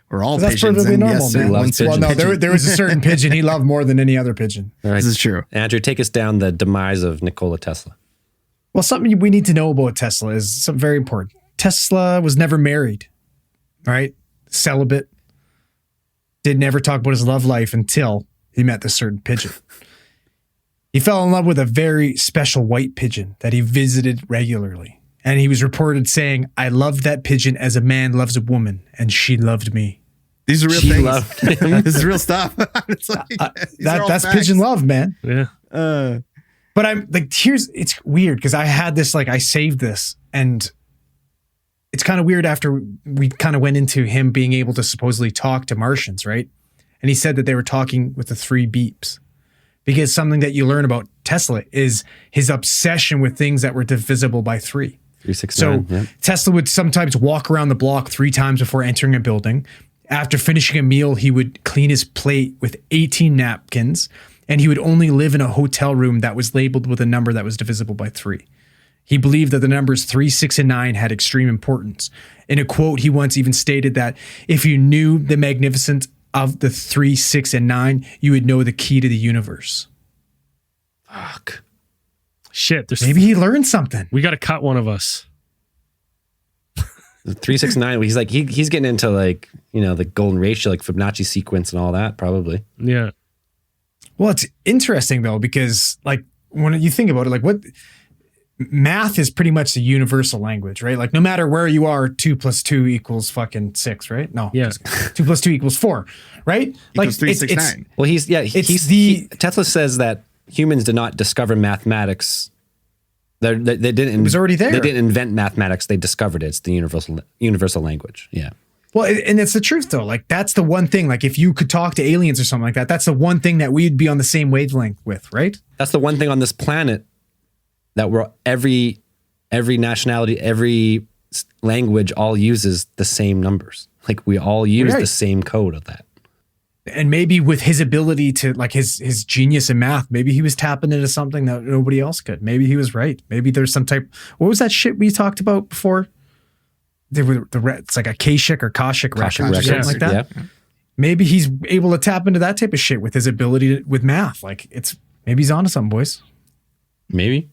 We're all That's pigeons. perfectly And normal, yes, man. loves Well, no, pigeons. there was a certain pigeon he loved more than any other pigeon. All right. This is true. Andrew, take us down the demise of Nikola Tesla. Well, something we need to know about Tesla is something very important. Tesla was never married, right? Celibate. Did never talk about his love life until he met this certain pigeon. He fell in love with a very special white pigeon that he visited regularly. And he was reported saying, "I loved that pigeon as a man loves a woman, and she loved me." These are real She things. loved him. This is real stuff. It's like, these are all That's facts. pigeon love, man. Yeah. But I'm like, it's weird because I had this, like, I saved this, and it's kind of weird after we kind of went into him being able to supposedly talk to Martians, right? And he said that they were talking with the 3 beeps, because something that you learn about Tesla is his obsession with things that were divisible by 3. 369. So yeah. Tesla would sometimes walk around the block 3 times before entering a building. After finishing a meal, he would clean his plate with 18 napkins, and he would only live in a hotel room that was labeled with a number that was divisible by 3. He believed that the numbers 3, 6, and 9 had extreme importance. In a quote, he once even stated that if you knew the magnificence of the 3, 6, and 9, you would know the key to the universe. Fuck. Shit. Maybe he learned something. We got to cut one of us. 369. He's like, he's getting into like, the golden ratio, like Fibonacci sequence and all that, probably. Yeah. Well, it's interesting though, because like when you think about it, like what math is pretty much the universal language, right? Like no matter where you are, 2 + 2 = fucking 6, right? No, Yeah. 2 + 2 = 4, right? Like Equals 3, 6, 9. Well, Tesla says that humans did not discover mathematics. They didn't. It was already there. They didn't invent mathematics. They discovered it. It's the universal language. Yeah. Well, and it's the truth though. Like that's the one thing. Like if you could talk to aliens or something like that, that's the one thing that we'd be on the same wavelength with, right? That's the one thing on this planet that every nationality, every language all uses the same numbers. Like we all use the same code of that. And maybe with his ability to, like his genius in math, maybe he was tapping into something that nobody else could. Maybe he was right. Maybe there's some type. What was that shit we talked about before? There were it's like a Akashic or Kashik record or something like that. Yeah. Maybe he's able to tap into that type of shit with his ability with math. Like maybe he's onto something, boys. Maybe.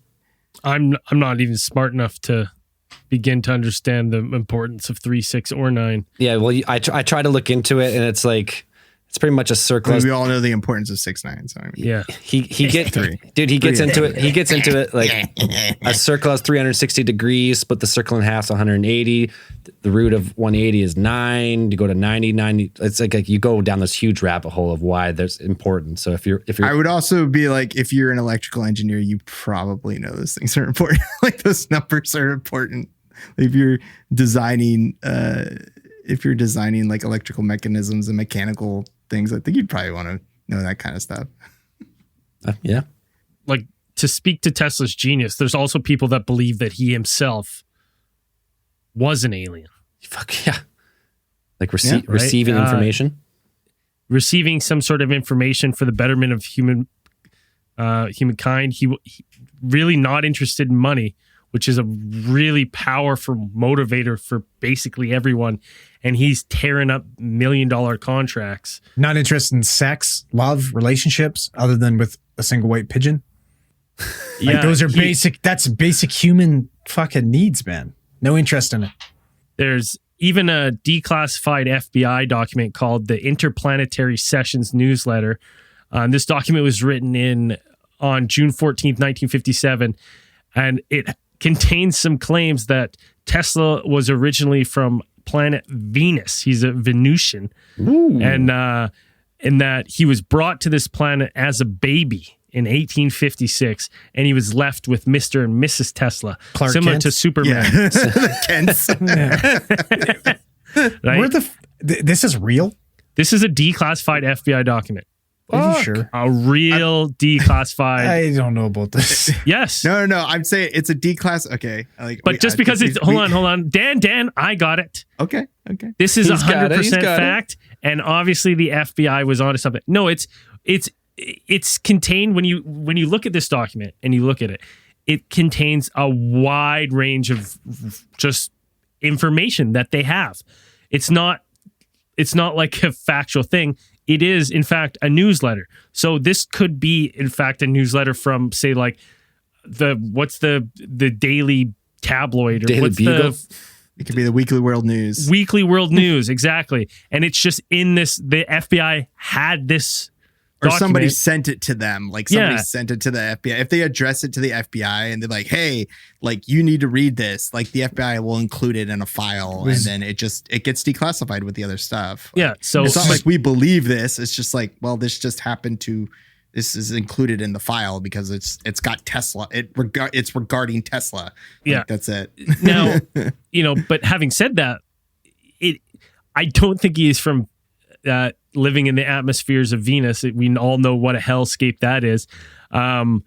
I'm not even smart enough to begin to understand the importance of 3, 6, or 9. Yeah, well, I try to look into it, and it's like it's pretty much a circle. We all know the importance of 6-9. So I mean, Yeah. He gets dude. He gets into it. He gets into it like a circle has 360 degrees. Split the circle in half, 180. The root of 180 is 9. You go to 90. It's like you go down this huge rabbit hole of why there's importance. So if you're, I would also be like, if you're an electrical engineer, you probably know those things are important. Like those numbers are important. If you're designing, like electrical mechanisms and mechanical things, I think you'd probably want to know that kind of stuff. Yeah. Like, to speak to Tesla's genius, there's also people that believe that he himself was an alien. Fuck yeah. Like receiving Right? information. Receiving some sort of information for the betterment of humankind. He really not interested in money, which is a really powerful motivator for basically everyone. And he's tearing up $1 million contracts. Not interested in sex, love, relationships, other than with a single white pigeon. Like those are basic. That's basic human fucking needs, man. No interest in it. There's even a declassified FBI document called the Interplanetary Sessions Newsletter. This document was written on June 14th, 1957, and it contains some claims that Tesla was originally from planet Venus. He's a Venusian. Ooh. And that he was brought to this planet as a baby in 1856, and he was left with Mr. and Mrs. Tesla, Clark similar Kent? to Superman. Yeah. The Kents. Right? Where this is real? This is a declassified FBI document. Are you sure? A real declassified. I don't know about this. Yes. No. I'm saying it's a D-class. Okay. But just because it's hold on. Dan, I got it. Okay. This is He's got it. 100% He's got it. fact, and obviously the FBI was onto something. No, it's contained when you look at this document and you look at it. It contains a wide range of just information that they have. It's not like a factual thing. It is, in fact, a newsletter. So this could be, in fact, a newsletter from, say, like what's the daily tabloid or Daily what's Bugle? It could be the Weekly World News. Weekly World News, exactly. And it's just in this. The FBI had this. Or document. somebody sent it to them. Like somebody Yeah. sent it to the FBI. If they address it to the FBI and they're like, hey, like you need to read this, like the FBI will include it in a file and then it gets declassified with the other stuff. Yeah. So It's not like we believe this. It's just like, well, this is included in the file because it's got Tesla. It's regarding Tesla. Like, Yeah. that's it. now, but having said that, I don't think he is from living in the atmospheres of Venus. We all know what a hellscape that is. But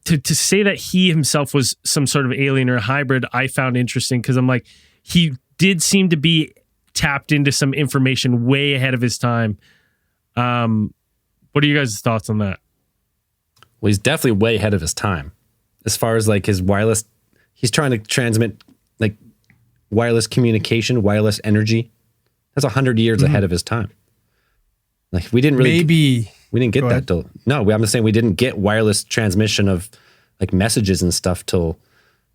to say that he himself was some sort of alien or hybrid, I found interesting because I'm like, he did seem to be tapped into some information way ahead of his time. What are you guys' thoughts on that? Well, he's definitely way ahead of his time. As far as like his wireless, he's trying to transmit like wireless communication, wireless energy. That's 100 years ahead of his time. Like we didn't really we didn't get that till I'm just saying we didn't get wireless transmission of like messages and stuff till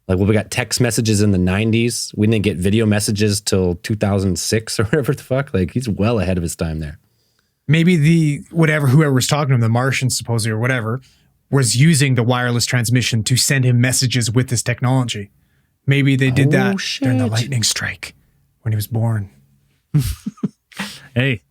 like we got text messages in the 90s. We didn't get video messages till 2006 or whatever the fuck. Like he's well ahead of his time there. Maybe whoever was talking to him, the Martians supposedly or whatever, was using the wireless transmission to send him messages with this technology. Maybe they did that during the lightning strike when he was born. Hey,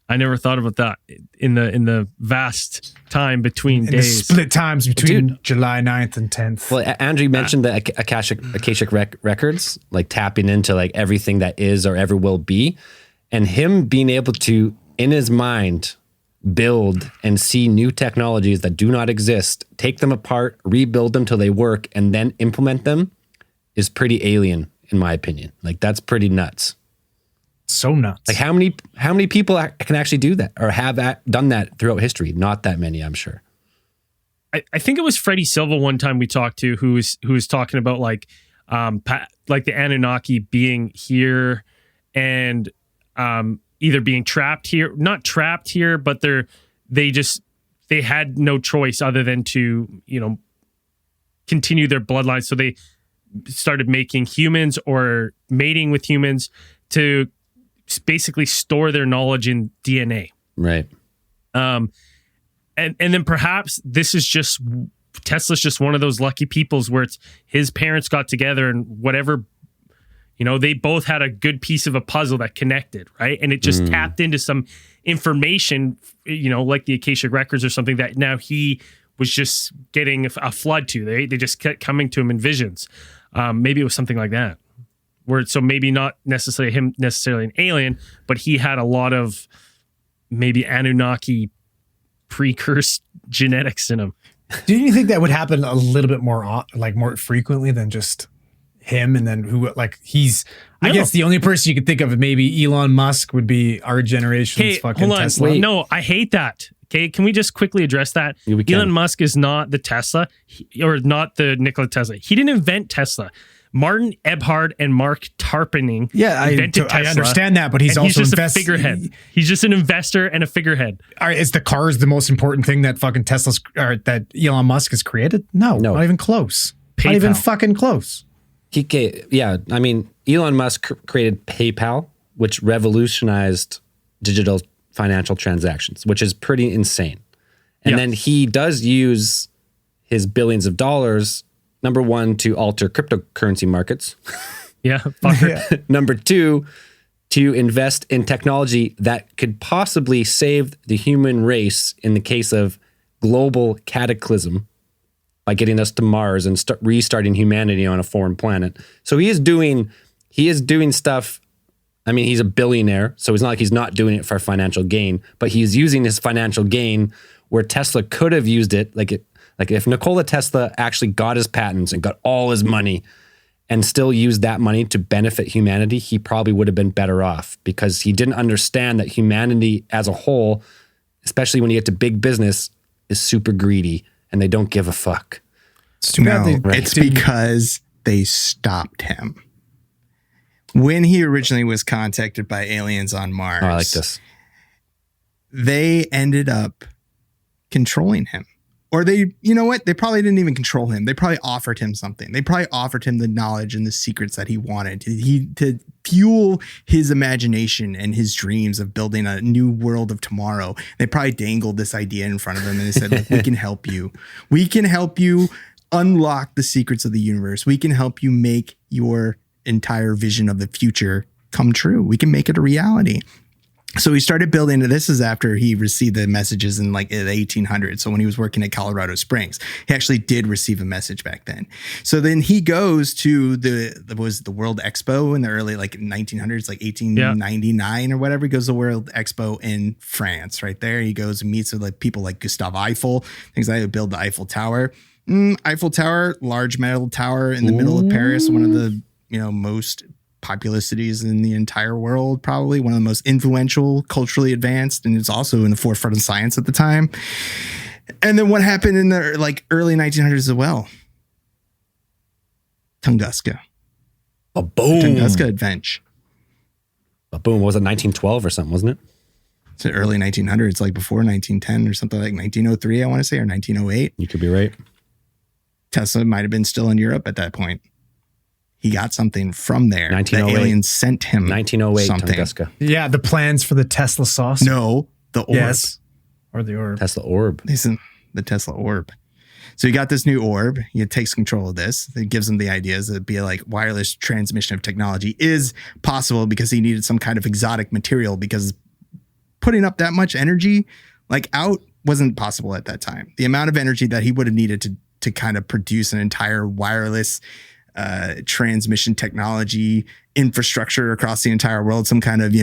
I never thought about that in the vast time between In days. the split times between July 9th and 10th. Well, Andrew mentioned the Akashic records, like tapping into like everything that is or ever will be, and him being able to, in his mind, build and see new technologies that do not exist, take them apart, rebuild them till they work, and then implement them is pretty alien, in my opinion. Like that's pretty nuts. So nuts. Like how many people can actually do that or have done that throughout history? Not that many, I'm sure. I think it was Freddie Silva one time we talked to who was talking about like the Anunnaki being here and either being trapped here, not trapped here, but they just they had no choice other than to, continue their bloodline. So they started making humans or mating with humans to basically store their knowledge in DNA. Right. And then perhaps this is just Tesla's just one of those lucky peoples where it's his parents got together and whatever, they both had a good piece of a puzzle that connected, right? And it just tapped into some information, like the Akashic Records or something that now he was just getting a flood to. They just kept coming to him in visions. Maybe it was something like that. So maybe not necessarily an alien, but he had a lot of maybe Anunnaki precursed genetics in him. Do you think that would happen a little bit more frequently than just him? And then I guess the only person you could think of maybe Elon Musk would be our generation's fucking Tesla. Wait. No, I hate that. Okay, can we just quickly address that? Yeah, Elon Musk is not the Tesla or not the Nikola Tesla. He didn't invent Tesla. Martin Eberhard and Mark Tarpenning invented Tesla. I understand that, but he's also just a figurehead. He's just an investor and a figurehead. All right, is the cars the most important thing that fucking that Elon Musk has created? No, not even close. PayPal. Not even fucking close. Elon Musk created PayPal, which revolutionized digital financial transactions, which is pretty insane. And then he does use his billions of dollars, number one, to alter cryptocurrency markets. Yeah, fucker. Number two, to invest in technology that could possibly save the human race in the case of global cataclysm by getting us to Mars and restarting humanity on a foreign planet. So he is doing stuff. I mean, he's a billionaire, so it's not like he's not doing it for financial gain, but he's using his financial gain where Tesla could have used it. Like if Nikola Tesla actually got his patents and got all his money and still used that money to benefit humanity, he probably would have been better off because he didn't understand that humanity as a whole, especially when you get to big business, is super greedy and they don't give a fuck. It's because they stopped him. When he originally was contacted by aliens on Mars, I like this. They ended up controlling him. Or they probably didn't even control him. They probably offered him something. They probably offered him the knowledge and the secrets that he wanted to fuel his imagination and his dreams of building a new world of tomorrow. They probably dangled this idea in front of him and they said, look, we can help you. We can help you unlock the secrets of the universe. We can help you make your entire vision of the future come true. We can make it a reality. So he started building. This is after he received the messages in the 1800s. So when he was working at Colorado Springs, he actually did receive a message back then. So then he goes to the World Expo in the early 1900s, 1899 or whatever. He goes to the World Expo in France. Right there, he goes and meets with people like Gustave Eiffel, things like that, who build the Eiffel Tower. Eiffel Tower, large metal tower in the middle of Paris, one of the most populous cities in the entire world, probably one of the most influential, culturally advanced, and it's also in the forefront of science at the time. And then what happened in the early 1900s as well? Tunguska. A boom. Tunguska Adventure. A boom. What was it, 1912 or something, wasn't it? It's the early 1900s, before 1910 or something, 1903, I want to say, or 1908. You could be right. Tesla might have been still in Europe at that point. He got something from there. 1908. The aliens sent him 1908 something. Tunguska. Yeah, the plans for the Tesla sauce. No, the orb. Yes. Or the orb. Tesla orb. The Tesla orb. So he got this new orb. He takes control of this. It gives him the ideas that be wireless transmission of technology is possible because he needed some kind of exotic material because putting up that much energy out wasn't possible at that time. The amount of energy that he would have needed to kind of produce an entire wireless transmission technology infrastructure across the entire world, some kind of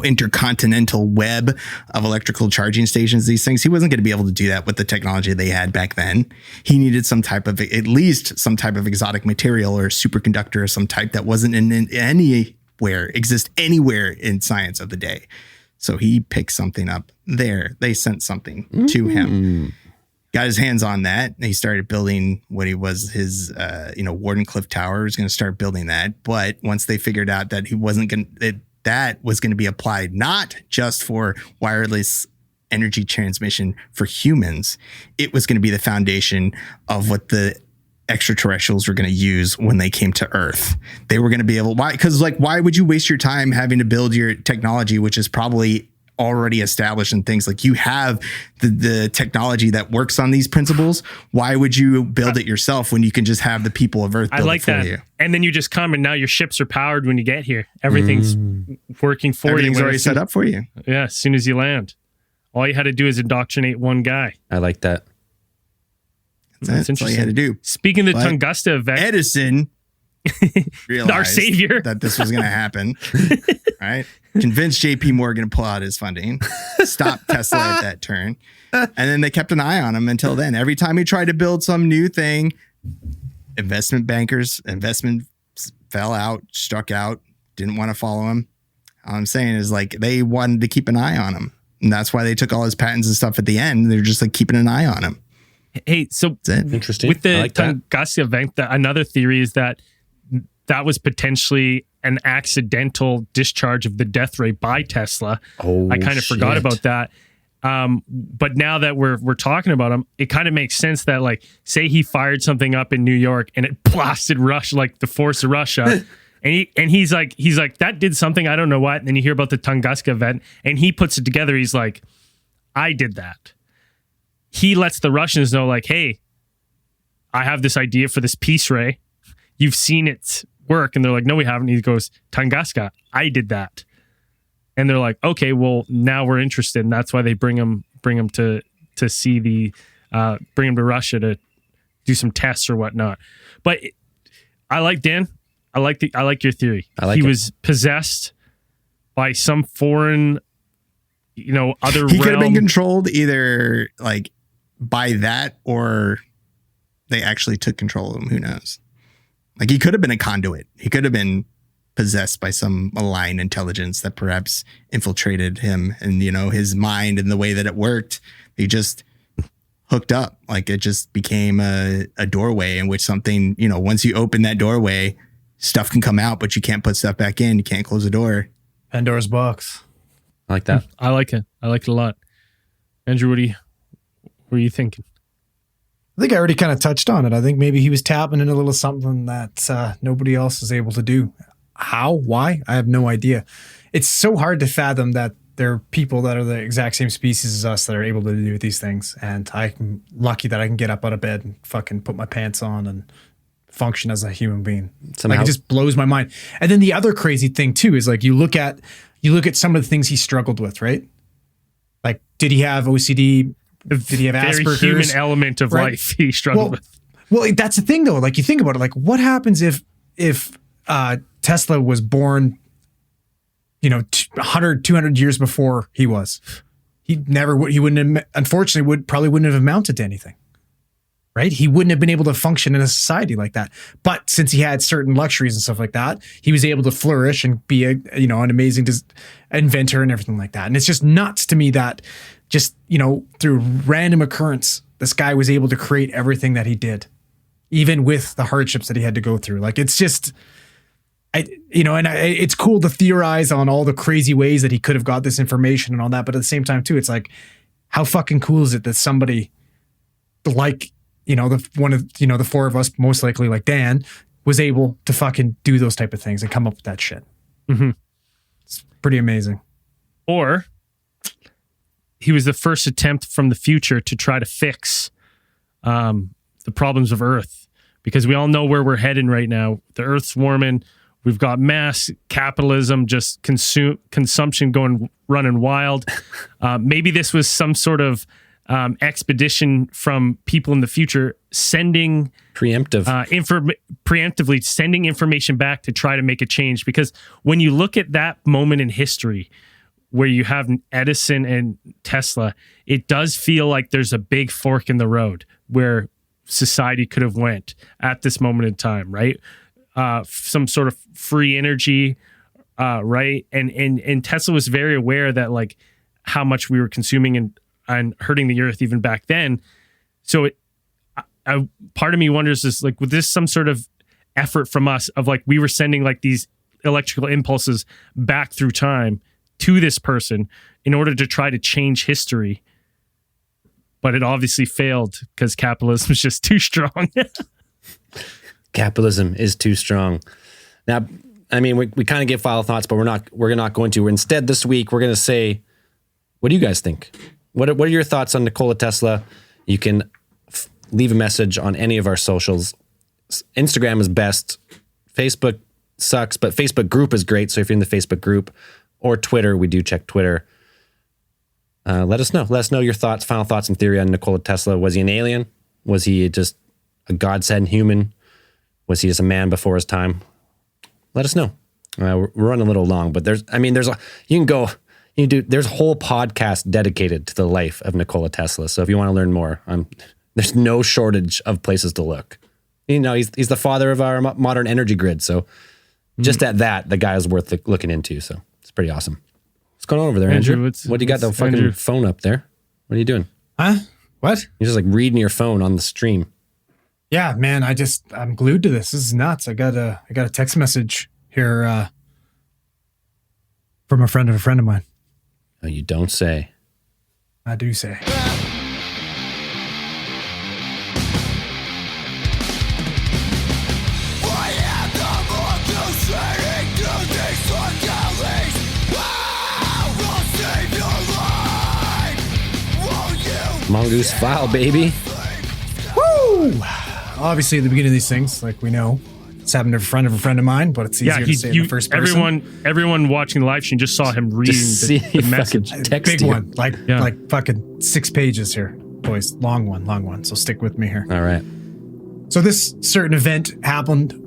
intercontinental web of electrical charging stations, these things. He wasn't going to be able to do that with the technology they had back then. He needed at least some type of exotic material or superconductor of some type that wasn't exist anywhere in science of the day. So he picked something up there. They sent something to him. Got his hands on that. And he started building what he was his, Wardenclyffe Tower. He was going to start building that. But once they figured out that he wasn't going to, that was going to be applied not just for wireless energy transmission for humans, it was going to be the foundation of what the extraterrestrials were going to use when they came to Earth. They were going to be able, why? Because like, why would you waste your time having to build your technology, which is probably already established in things like you have the technology that works on these principles. Why would you build it yourself when you can just have the people of Earth build I like it for that. you? And then you just come and now your ships are powered when you get here. Everything's working for Everything's you. already set up for you. Yeah, as soon as you land. All you had to do is indoctrinate one guy. I like that. That's all you had to do. Speaking of the But Tunguska event, Edison realized our savior, that this was going to happen, right? Convinced JP Morgan to pull out his funding, stop Tesla at that turn. And then they kept an eye on him until then. Every time he tried to build some new thing, investment fell out, struck out, didn't want to follow him. All I'm saying is like they wanted to keep an eye on him. And that's why they took all his patents and stuff at the end. They're just like keeping an eye on him. hey, so Interesting. with the I like that. Tunguska event, another theory is that was potentially an accidental discharge of the death ray by Tesla. Oh, I kind of forgot about that. But now that we're talking about him, it kind of makes sense that like, say he fired something up in New York and it blasted Russia, like the force of Russia. And he's like, that did something. I don't know what. And then you hear about the Tunguska event and he puts it together. He's like, I did that. He lets the Russians know like, hey, I have this idea for this peace ray. You've seen it work. And they're like, no, we haven't. He goes, Tunguska, I did that. And they're like, okay, well, now we're interested. And that's why they bring him to see bring him to Russia to do some tests or whatnot. But I like your theory. He was possessed by some foreign, other He could have been realm. controlled either like by that or they actually took control of him. Who knows? Like he could have been a conduit. He could have been possessed by some malign intelligence that perhaps infiltrated him and, his mind and the way that it worked. He just hooked up. Like it just became a doorway in which something, once you open that doorway, stuff can come out, but you can't put stuff back in. You can't close the door. Pandora's box. I like that. I like it. I like it a lot. Andrew, what are you thinking? I think I already kind of touched on it. I think maybe he was tapping in a little something that nobody else is able to do. How? Why? I have no idea. It's so hard to fathom that there are people that are the exact same species as us that are able to do these things. And I'm lucky that I can get up out of bed and fucking put my pants on and function as a human being. Somehow. Like it just blows my mind. And then the other crazy thing too is like you look at some of the things he struggled with, right? Like, did he have OCD? Did he have Very Asperger's? human element of Right. life he struggled with. Well, that's the thing though. Like you think about it, like what happens if Tesla was born, 100, 200 years before he was? He wouldn't have, unfortunately probably wouldn't have amounted to anything, right? He wouldn't have been able to function in a society like that. But since he had certain luxuries and stuff like that, he was able to flourish and be an amazing inventor and everything like that. And it's just nuts to me that just, through random occurrence, this guy was able to create everything that he did, even with the hardships that he had to go through. Like, it's just, it's cool to theorize on all the crazy ways that he could have got this information and all that. But at the same time too, it's like, how fucking cool is it that somebody like, the four of us, most likely like Dan, was able to fucking do those type of things and come up with that shit. Mm-hmm. It's pretty amazing. Or he was the first attempt from the future to try to fix the problems of Earth, because we all know where we're heading right now. The Earth's warming. We've got mass capitalism, just consumption running wild. Maybe this was some sort of expedition from people in the future sending preemptively sending information back to try to make a change. Because when you look at that moment in history where you have Edison and Tesla, it does feel like there's a big fork in the road where society could have went at this moment in time, right? Some sort of free energy, right? And Tesla was very aware that like how much we were consuming and hurting the earth even back then. So part of me wonders is like, was this some sort of effort from us of like, we were sending like these electrical impulses back through time to this person in order to try to change history. But it obviously failed because capitalism is just too strong. Capitalism is too strong. Now, I mean, we kind of give final thoughts, but we're not going to. Instead, this week, we're going to say, what do you guys think? What are your thoughts on Nikola Tesla? You can leave a message on any of our socials. Instagram is best. Facebook sucks, but Facebook group is great. So if you're in the Facebook group, or Twitter, we do check Twitter. Let us know. Let us know your thoughts, final thoughts and theory on Nikola Tesla. Was he an alien? Was he just a godsend human? Was he just a man before his time? Let us know. We're running a little long, but there's a whole podcast dedicated to the life of Nikola Tesla. So if you want to learn more, there's no shortage of places to look. You know, he's the father of our modern energy grid. So just at that, the guy is worth looking into. So it's pretty awesome. What's going on over there, Andrew? What do you got the fucking Andrew? Phone up there? What are you doing? Huh? What? You're just like reading your phone on the stream. Yeah, man, I'm glued to this. This is nuts. I got a text message here from a friend of mine. Oh, you don't say. I do say. Mongoose file, baby. Woo! Obviously, at the beginning of these things, like we know, it's happened to a friend of mine, but it's easier to say in the first person. Everyone watching the live stream just saw him reading the message. Big one, like fucking 6 pages here, boys. Long one. So stick with me here. All right. So this certain event happened.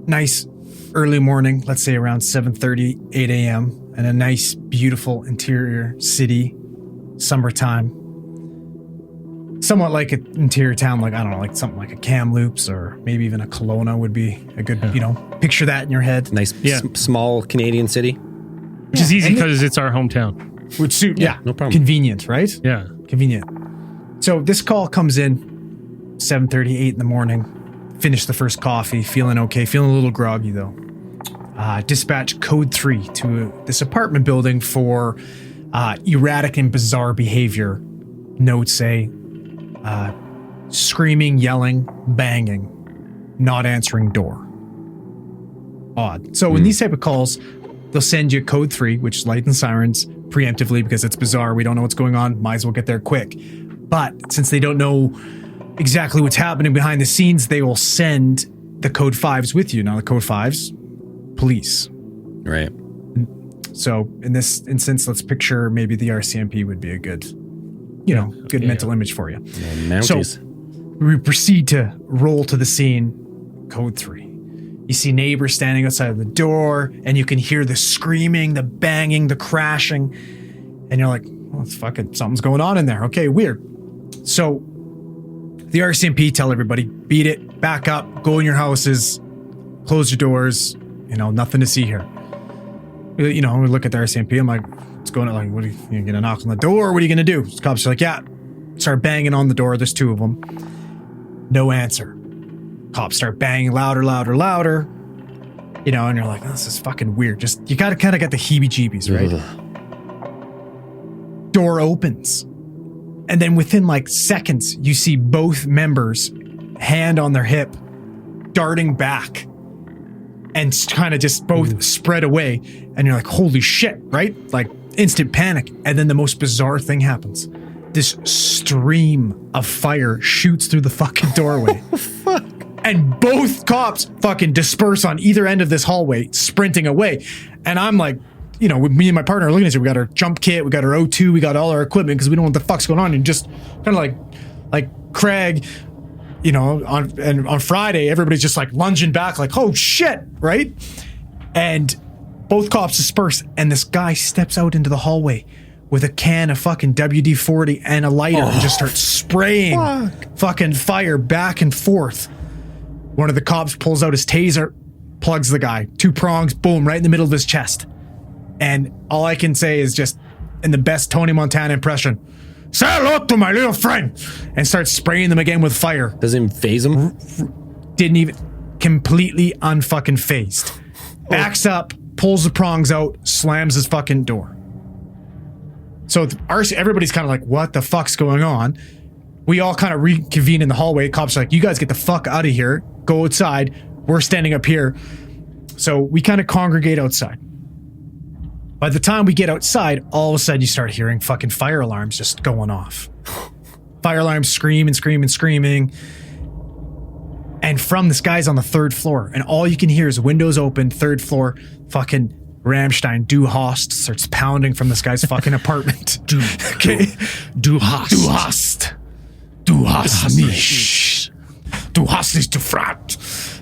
Nice early morning, let's say around 7:30, 8 a.m. in a nice, beautiful interior city, summertime. Somewhat like an interior town, like, I don't know, like something like a Kamloops or maybe even a Kelowna would be a good, picture that in your head. Nice, small Canadian city. Which is easy because it's our hometown. Would suit, no problem. Convenient, right? Yeah. Convenient. So this call comes in 7:30, 8 in the morning. Finish the first coffee, feeling okay, feeling a little groggy though. Dispatch code 3 to this apartment building for erratic and bizarre behavior. Notes say screaming, yelling, banging, not answering door. Odd. So in these type of calls, they'll send you code 3, which is light and sirens, preemptively because it's bizarre. We don't know what's going on. Might as well get there quick. But since they don't know exactly what's happening behind the scenes, they will send the code 5s with you. Now the code 5s, police. Right. So in this instance, let's picture maybe the RCMP would be a good, mental image for you. So we proceed to roll to the scene. Code 3. You see neighbors standing outside of the door, and you can hear the screaming, the banging, the crashing, and you're like, "Oh, it's fucking something's going on in there." Okay, weird. So the RCMP tell everybody, beat it, back up, go in your houses, close your doors. Nothing to see here. We look at the RCMP. I'm like, what's going on? Like, what are you gonna knock on the door? What are you gonna do? The cops are like, yeah. Start banging on the door. There's 2 of them. No answer. Cops start banging louder. And you're like, oh, this is fucking weird. You gotta kind of get the heebie-jeebies, right? Ugh. Door opens. And then within like seconds, you see both members, hand on their hip, darting back and kind of just both spread away. And you're like, holy shit, right? Like instant panic. And then the most bizarre thing happens. This stream of fire shoots through the fucking doorway. Fuck. And both cops fucking disperse on either end of this hallway, sprinting away. And I'm like, with me and my partner are looking at it, we got our jump kit, we got our O2, we got all our equipment because we don't know what the fuck's going on. And just kind of like Craig, on Friday, everybody's just like lunging back, like, oh shit, right? And both cops disperse, and this guy steps out into the hallway with a can of fucking WD-40 and a lighter and just starts spraying fucking fire back and forth. One of the cops pulls out his taser, plugs the guy, 2 prongs, boom, right in the middle of his chest. And all I can say is just, in the best Tony Montana impression, say hello to my little friend, and starts spraying them again with fire. Doesn't even phase him? Didn't even, completely unfucking phased. Backs up, pulls the prongs out, slams his fucking door. So everybody's kind of like, what the fuck's going on? We all kind of reconvene in the hallway. Cops are like, you guys get the fuck out of here. Go outside. We're standing up here. So we kind of congregate outside. By the time we get outside, all of a sudden you start hearing fucking fire alarms just going off. Fire alarms screaming. And from this guy's on the 3rd floor. And all you can hear is windows open, 3rd floor, fucking Rammstein, Du Hast starts pounding from this guy's fucking apartment. Du hast nicht. Du hast nicht gefragt.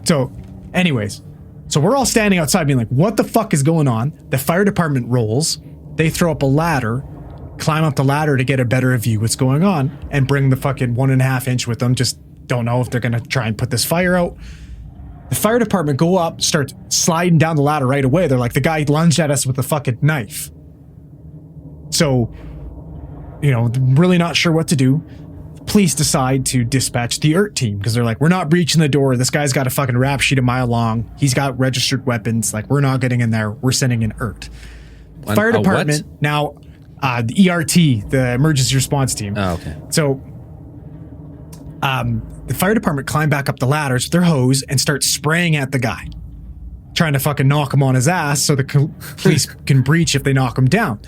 So, anyways, so we're all standing outside being like, what the fuck is going on? The fire department rolls. They throw up a ladder, climb up the ladder to get a better view what's going on, and bring the fucking 1.5 inch with them. Just don't know if they're going to try and put this fire out. The fire department go up, start sliding down the ladder right away. They're like, the guy lunged at us with a fucking knife. So, really not sure what to do. Police decide to dispatch the ERT team because they're like, we're not breaching the door. This guy's got a fucking rap sheet a mile long. He's got registered weapons. Like, we're not getting in there. We're sending in ERT. Fire department, now, the ERT, the emergency response team. Oh, okay. So, the fire department climb back up the ladders with their hose and start spraying at the guy, trying to fucking knock him on his ass so the police can breach if they knock him down.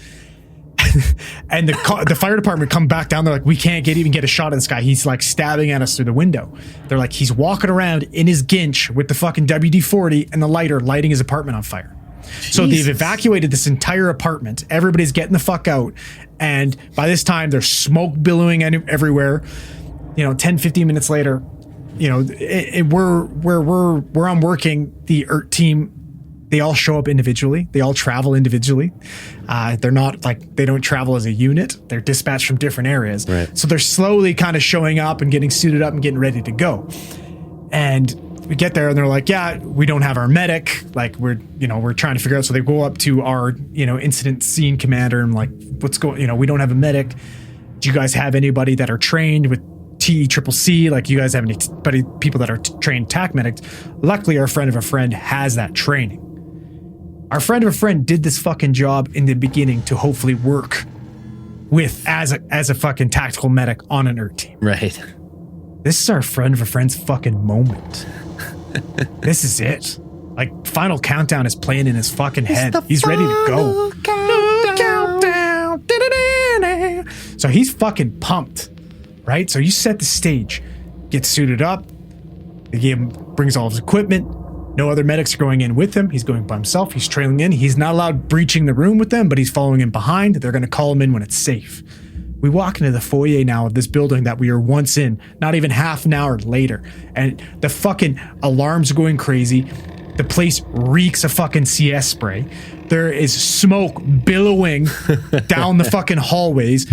And the fire department come back down. They're like, we can't even get a shot of this guy. He's like stabbing at us through the window. They're like, he's walking around in his ginch with the fucking WD-40 and the lighter, lighting his apartment on fire. Jesus. So they've evacuated this entire apartment. Everybody's getting the fuck out. And by this time, there's smoke billowing everywhere. 10, 15 minutes later, where I'm working, the ERT team, they all show up individually. They all travel individually. They're not like, they don't travel as a unit. They're dispatched from different areas. Right. So they're slowly kind of showing up and getting suited up and getting ready to go. And we get there and they're like, yeah, we don't have our medic. Like we're trying to figure out. So they go up to our, incident scene commander and like, what's going, we don't have a medic. Do you guys have anybody that are trained with TECCC? Like, you guys have anybody, people that are trained TAC medics? Luckily, our friend of a friend has that training. Our friend of a friend did this fucking job in the beginning to hopefully work with as a fucking tactical medic on an ERT team. Right. This is our friend of a friend's fucking moment. This is it. Like, final countdown is playing in his fucking head. He's ready to go. Countdown. So he's fucking pumped, right? So you set the stage, get suited up. The game brings all of his equipment. No other medics are going in with him. He's going by himself. He's trailing in. He's not allowed breaching the room with them, but he's following in behind. They're going to call him in when it's safe. We walk into the foyer now of this building that we were once in, not even half an hour later. And the fucking alarms are going crazy. The place reeks of fucking CS spray. There is smoke billowing down the fucking hallways.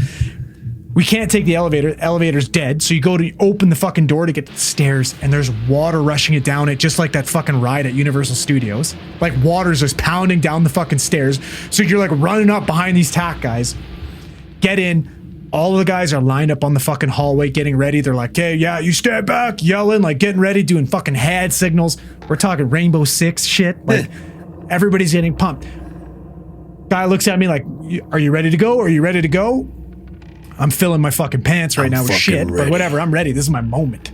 We can't take the elevator. The elevator's dead. So you go to open the fucking door to get to the stairs, and there's water rushing it down it, just like that fucking ride at Universal Studios. Like, water's just pounding down the fucking stairs. So you're like running up behind these TAC guys. Get in. All of the guys are lined up on the fucking hallway getting ready. They're like, hey, yeah, you stand back, yelling, like getting ready, doing fucking hand signals. We're talking Rainbow Six shit. Like, everybody's getting pumped. Guy looks at me like, are you ready to go? Are you ready to go? I'm filling my fucking pants right now with shit, but whatever, I'm ready. This is my moment.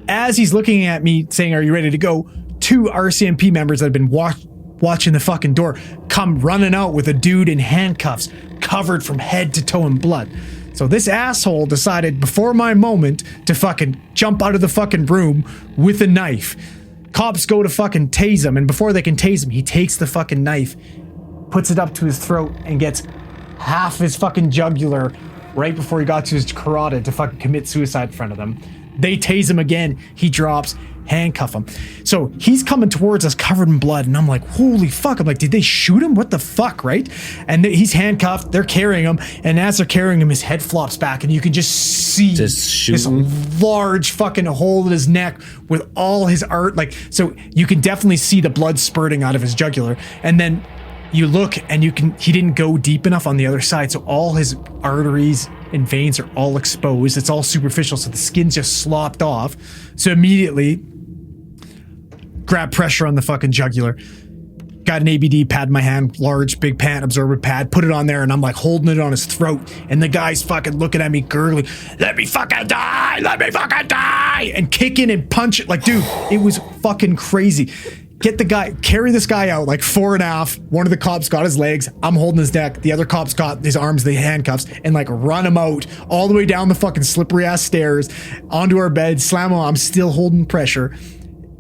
As he's looking at me saying, are you ready to go? 2 RCMP members that have been watching the fucking door come running out with a dude in handcuffs, covered from head to toe in blood. So this asshole decided before my moment to fucking jump out of the fucking room with a knife. Cops go to fucking tase him, and before they can tase him, he takes the fucking knife, puts it up to his throat, and gets half his fucking jugular right before he got to his carotid to fucking commit suicide in front of them. They tase him again. He drops, handcuff him. So he's coming towards us covered in blood, and I'm like, holy fuck. I'm like, did they shoot him? What the fuck, right? And he's handcuffed. They're carrying him, and as they're carrying him, his head flops back, and you can just see this large fucking hole in his neck with all his art. Like, so you can definitely see the blood spurting out of his jugular. And then you look and he didn't go deep enough on the other side. So all his arteries and veins are all exposed. It's all superficial. So the skin's just slopped off. So immediately grab pressure on the fucking jugular, got an ABD pad in my hand, large, big pant absorbent pad, put it on there, and I'm like holding it on his throat. And the guy's fucking looking at me, gurgling, let me fucking die, and kicking and punching. Like, dude, it was fucking crazy. Carry this guy out like 4.5. One of the cops got his legs. I'm holding his neck. The other cop's got his arms, the handcuffs, and like run him out all the way down the fucking slippery ass stairs onto our bed. Slam him. I'm still holding pressure.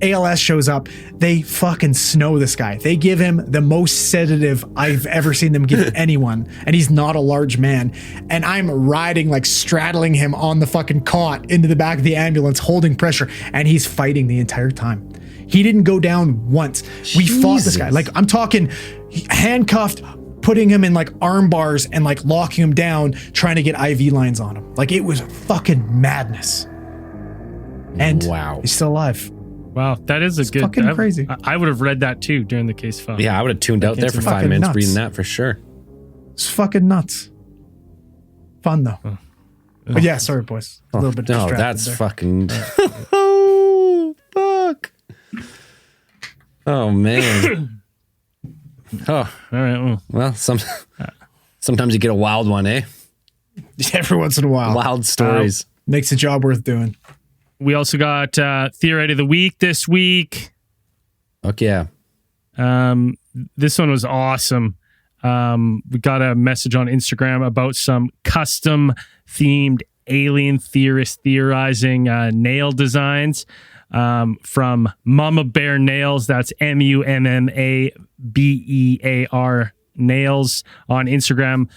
ALS shows up. They fucking snow this guy. They give him the most sedative I've ever seen them give anyone. And he's not a large man. And I'm riding, like straddling him on the fucking cot into the back of the ambulance, holding pressure. And he's fighting the entire time. He didn't go down once. We fought this guy. Like, I'm talking handcuffed, putting him in like arm bars and like locking him down, trying to get IV lines on him. Like, it was fucking madness. And wow, he's still alive. Wow, that is It's fucking crazy. I would have read that too during the case file. Yeah, I would have tuned out there for 5 minutes reading that for sure. It's fucking nuts. Fun though. But yeah, sorry boys. A little bit distracted. No, that's there. fucking. Oh fuck. Oh man. Oh, all right. Well, sometimes you get a wild one, eh? Every once in a while. Wild stories. Makes the job worth doing. We also got Theorite of the Week this week. Fuck yeah. This one was awesome. We got a message on Instagram about some custom themed alien theorist theorizing nail designs from Mama Bear Nails. That's MUMMABEAR Nails on Instagram.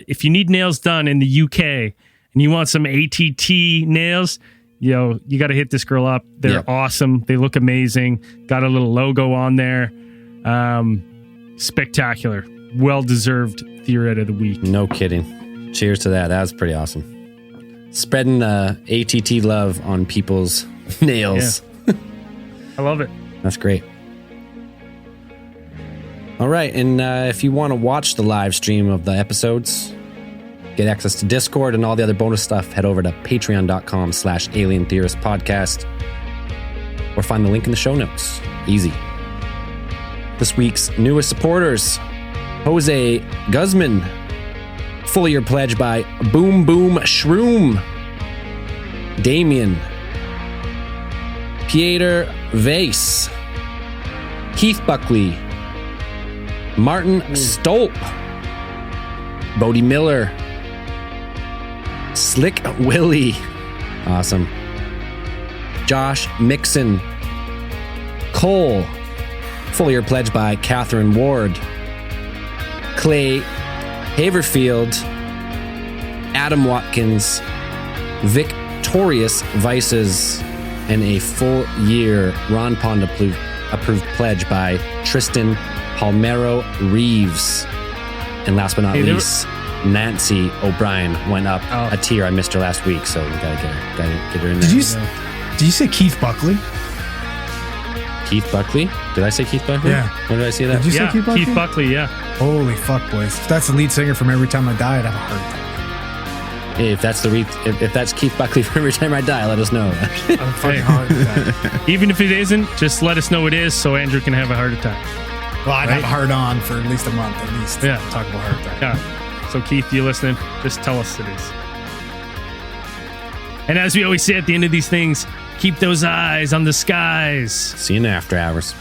If you need nails done in the UK and you want some ATT nails, you got to hit this girl up. They're awesome. They look amazing. Got a little logo on there. Spectacular. Well-deserved Theorite of the Week. No kidding. Cheers to that. That was pretty awesome. Spreading ATT love on people's nails. Yeah. I love it. That's great. All right. And if you want to watch the live stream of the episodes, get access to Discord and all the other bonus stuff, head over to patreon.com/Alien Theorist Podcast or find the link in the show notes. Easy. This week's newest supporters: Jose Guzman, full year pledge by Boom Boom Shroom, Damien, Pieter Vase, Keith Buckley, Martin Stolp, Bodie Miller, Slick Willie, awesome, Josh Mixon, Cole, full year pledge by Catherine Ward, Clay Haverfield, Adam Watkins, Victorious Vices, and a full year Ron Pond approved pledge by Tristan Palmero Reeves. And last but not least, Nancy O'Brien went up a tier. I missed her last week, so we gotta get her in there. Did you say Keith Buckley? Keith Buckley? Did I say Keith Buckley? Yeah. When did I say that? Did you say Keith Buckley? Keith Buckley, yeah. Holy fuck, boys! If that's the lead singer from Every Time I Die, I'd have a heart attack. Hey, if that's Keith Buckley for Every Time I Die, let us know. I'm fucking heart attack. Even if it isn't, just let us know it is so Andrew can have a heart attack. Well, I'd have a heart on for at least a month, at least. Yeah. Talk about heart attack. Yeah. So Keith, you listening? Just tell us it is. And as we always say at the end of these things, keep those eyes on the skies. See you in after hours.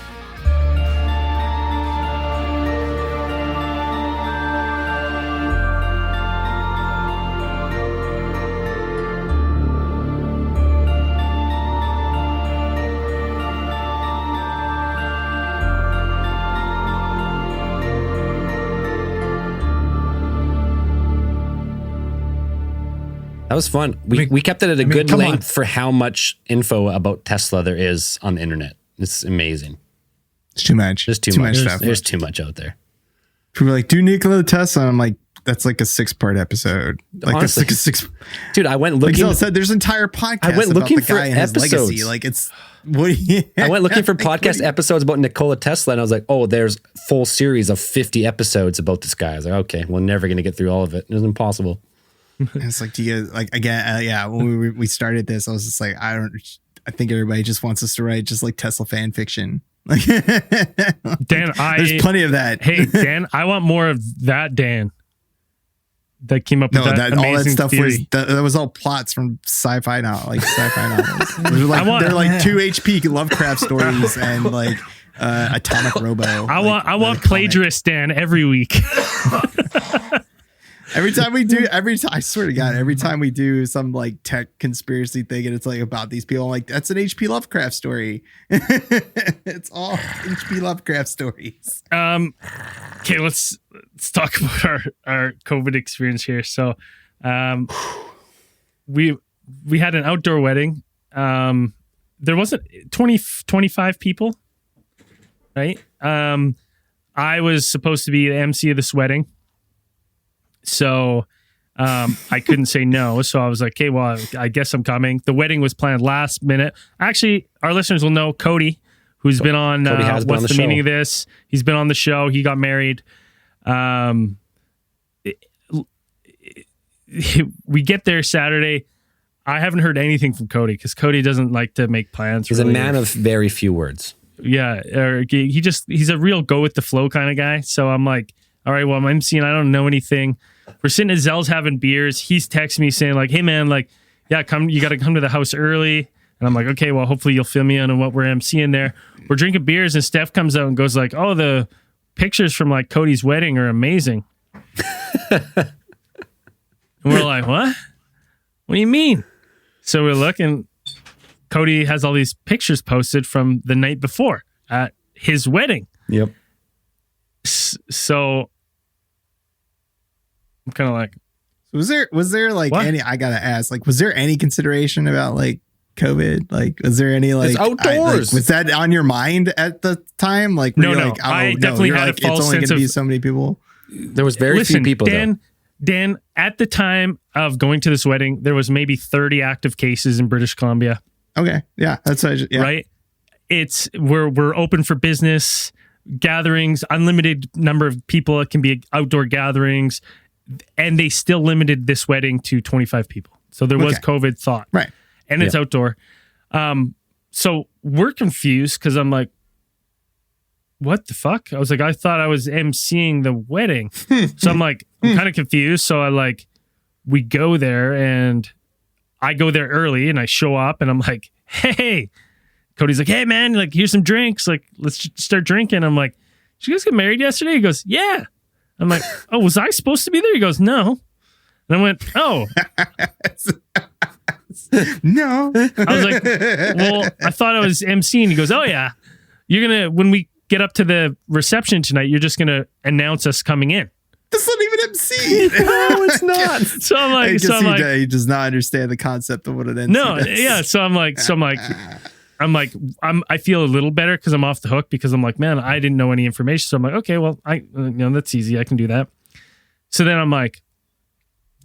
That was fun. We kept it at a good length for how much info about Tesla there is on the internet. It's amazing. It's too much. There's too much stuff. There's too much out there. People are like, do Nikola Tesla. I'm like, that's like a 6-part episode. Like honestly, that's like a 6. Dude, I went looking. Like Zell said, there's entire podcasts. I went looking about the for guy and his episodes. legacy. Like it's what? I went looking for podcast episodes about Nikola Tesla, and I was like, oh, there's full series of 50 episodes about this guy. I was like, okay, we're never gonna get through all of it. It was impossible. And it's like, do you guys, like, again, yeah, when we started this, I was just like, I think everybody just wants us to write just like Tesla fan fiction. Like, Dan, there's plenty of that. Hey, Dan, I want more of that Dan that came up with that amazing all that stuff theory. that was all plots from sci-fi novels. They're like 2 HP Lovecraft stories and like Atomic Robo. I want plagiarist Dan every week. I swear to God, every time we do some like tech conspiracy thing and it's like about these people, I'm like, that's an HP Lovecraft story. It's all HP Lovecraft stories. Okay, let's talk about our COVID experience here. So, we had an outdoor wedding. There wasn't 25 people, right? I was supposed to be the MC of this wedding. So I couldn't say no. So I was like, okay, well, I guess I'm coming. The wedding was planned last minute. Actually, our listeners will know Cody, who's been on What's the Meaning of This? He's been on the show. He got married. We get there Saturday. I haven't heard anything from Cody because Cody doesn't like to make plans. He's a man of very few words. Yeah. He's a real go with the flow kind of guy. So I'm like, all right, well, I'm emceeing. I don't know anything. We're sitting at Zell's having beers. He's texting me saying like, hey man, like, yeah, you got to come to the house early. And I'm like, okay, well, hopefully you'll fill me in on what we're emceeing there. We're drinking beers and Steph comes out and goes like, oh, the pictures from like Cody's wedding are amazing. And we're like, what? What do you mean? So we look and Cody has all these pictures posted from the night before at his wedding. Yep. So I'm kind of like, was there like what? I gotta ask, like, was there any consideration about like COVID? Like, was there any like it's outdoors? was that on your mind at the time? Like, no. Like, I definitely had like, a false it's only sense gonna of be so many people. There was very few people. Dan, at the time of going to this wedding, there was maybe 30 active cases in British Columbia. Okay, yeah, that's what right. We're open for business. Gatherings, unlimited number of people. It can be outdoor gatherings, and they still limited this wedding to 25 people. So there was COVID thought, right? And it's outdoor. So we're confused because I'm like, what the fuck? I was like, I thought I was emceeing the wedding. So I'm like, I'm kind of confused. So we go there and I go there early and I show up and I'm like, hey. Cody's like, hey man, like here's some drinks. Like, let's just start drinking. I'm like, did you guys get married yesterday? He goes, yeah. I'm like, oh, was I supposed to be there? He goes, no. And I went, oh. No. I was like, well, I thought I was emceeing. He goes, oh yeah. When we get up to the reception tonight, you're just gonna announce us coming in. That's not even MC. No, it's not. So I'm like, he does not understand the concept of what an MC is. Yeah. So I feel a little better because I'm off the hook because I'm like, man, I didn't know any information. So I'm like, okay, well, that's easy. I can do that. So then I'm like,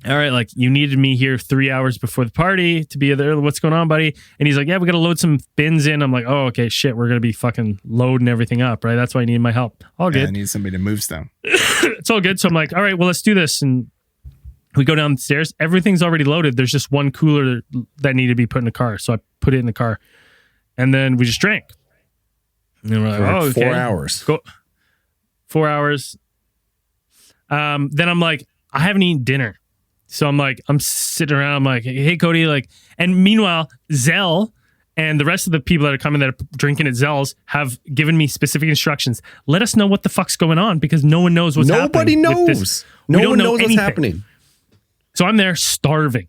all right, like you needed me here 3 hours before the party to be there. What's going on, buddy? And he's like, yeah, we got to load some bins in. I'm like, oh, okay, shit. We're going to be fucking loading everything up, right? That's why I need my help. All good. I need somebody to move stuff. It's all good. So I'm like, all right, well, let's do this. And we go downstairs. Everything's already loaded. There's just one cooler that needed to be put in the car. So I put it in the car. And then we just drank. And then we're like, oh, okay. 4 hours. Go 4 hours. Then I'm like, I haven't eaten dinner. So I'm sitting around. I'm like, hey, Cody, like, and meanwhile, Zell and the rest of the people that are coming that are drinking at Zell's have given me specific instructions. Let us know what the fuck's going on because no one knows what's happening. Nobody knows. No one knows what's happening. So I'm there starving.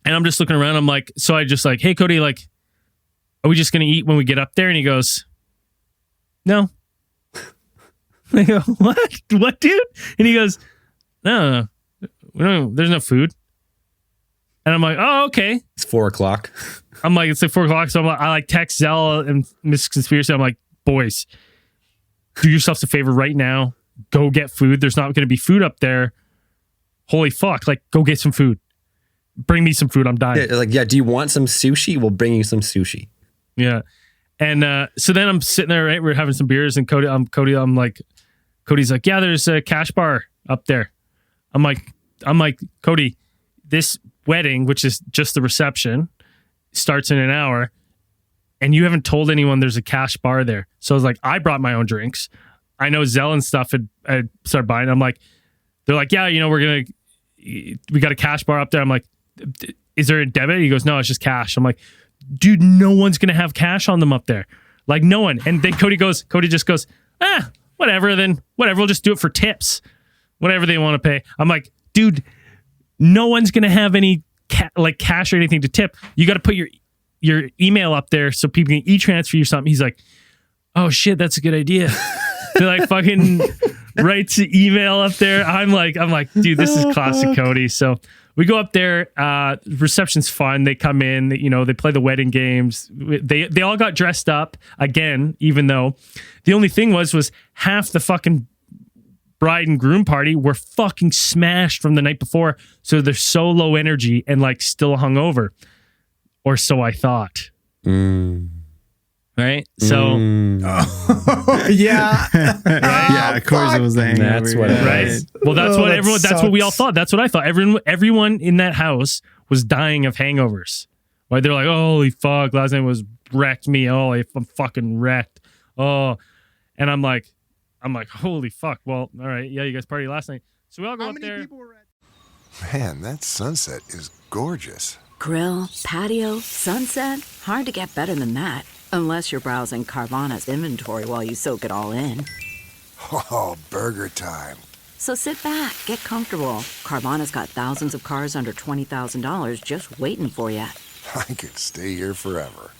And I'm just looking around. I'm like, so I just like, hey, Cody, like, are we just going to eat when we get up there? And he goes, no. I go, what? What, dude? And he goes, no. There's no food. And I'm like, oh, okay. It's 4 o'clock. I'm like, it's like 4 o'clock. So I like text Zell and Miss Conspiracy. I'm like, boys, do yourselves a favor right now. Go get food. There's not going to be food up there. Holy fuck. Like, go get some food. Bring me some food. I'm dying. Yeah, do you want some sushi? We'll bring you some sushi. Yeah. And so then I'm sitting there, right? We're having some beers and Cody's like, yeah, there's a cash bar up there. I'm like, Cody, this wedding, which is just the reception, starts in an hour. and you haven't told anyone there's a cash bar there. So I was like, I brought my own drinks. I know Zell and stuff had started buying. I'm like, they're like, yeah, we got a cash bar up there. I'm like, is there a debit? He goes, no, it's just cash. I'm like, dude, no one's going to have cash on them up there. Like, no one. And then Cody just goes, whatever, we'll just do it for tips. Whatever they want to pay. I'm like, dude, no one's going to have any cash or anything to tip. You got to put your email up there so people can e-transfer you something. He's like, oh shit, that's a good idea. They're like fucking writes an email up there. I'm like, dude, this is classic Cody. So we go up there. Reception's fun. They come in. They play the wedding games. They all got dressed up again, even though the only thing was half the fucking bride and groom party were fucking smashed from the night before. So they're so low energy and like still hungover, or so I thought. Right. So, yeah. Yeah, of course it was the hangover. That's what it right. was. Well, that's what that everyone. That's what we all sucks. thought. That's what I thought. Everyone in that house was dying of hangovers. Right? They're like, holy fuck, last night was wrecked me. Oh, I'm fucking wrecked. Oh, and I'm like, holy fuck. Well, all right, yeah, you guys partied last night, so we all go up there. Man, that sunset is gorgeous. Grill, patio, sunset. Hard to get better than that. Unless you're browsing Carvana's inventory while you soak it all in. Oh, burger time. So sit back, get comfortable. Carvana's got thousands of cars under $20,000 just waiting for you. I could stay here forever.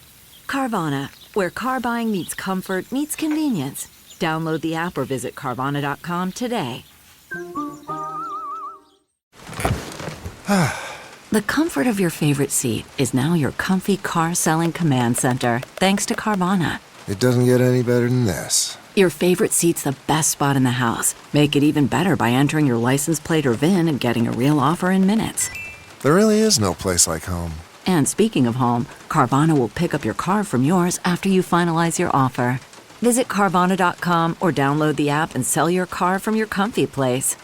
Carvana, where car buying meets comfort, meets convenience. Download the app or visit Carvana.com today. The comfort of your favorite seat is now your comfy car selling command center, thanks to Carvana. It doesn't get any better than this. Your favorite seat's the best spot in the house. Make it even better by entering your license plate or VIN and getting a real offer in minutes. There really is no place like home. And speaking of home, Carvana will pick up your car from yours after you finalize your offer. Visit Carvana.com or download the app and sell your car from your comfy place.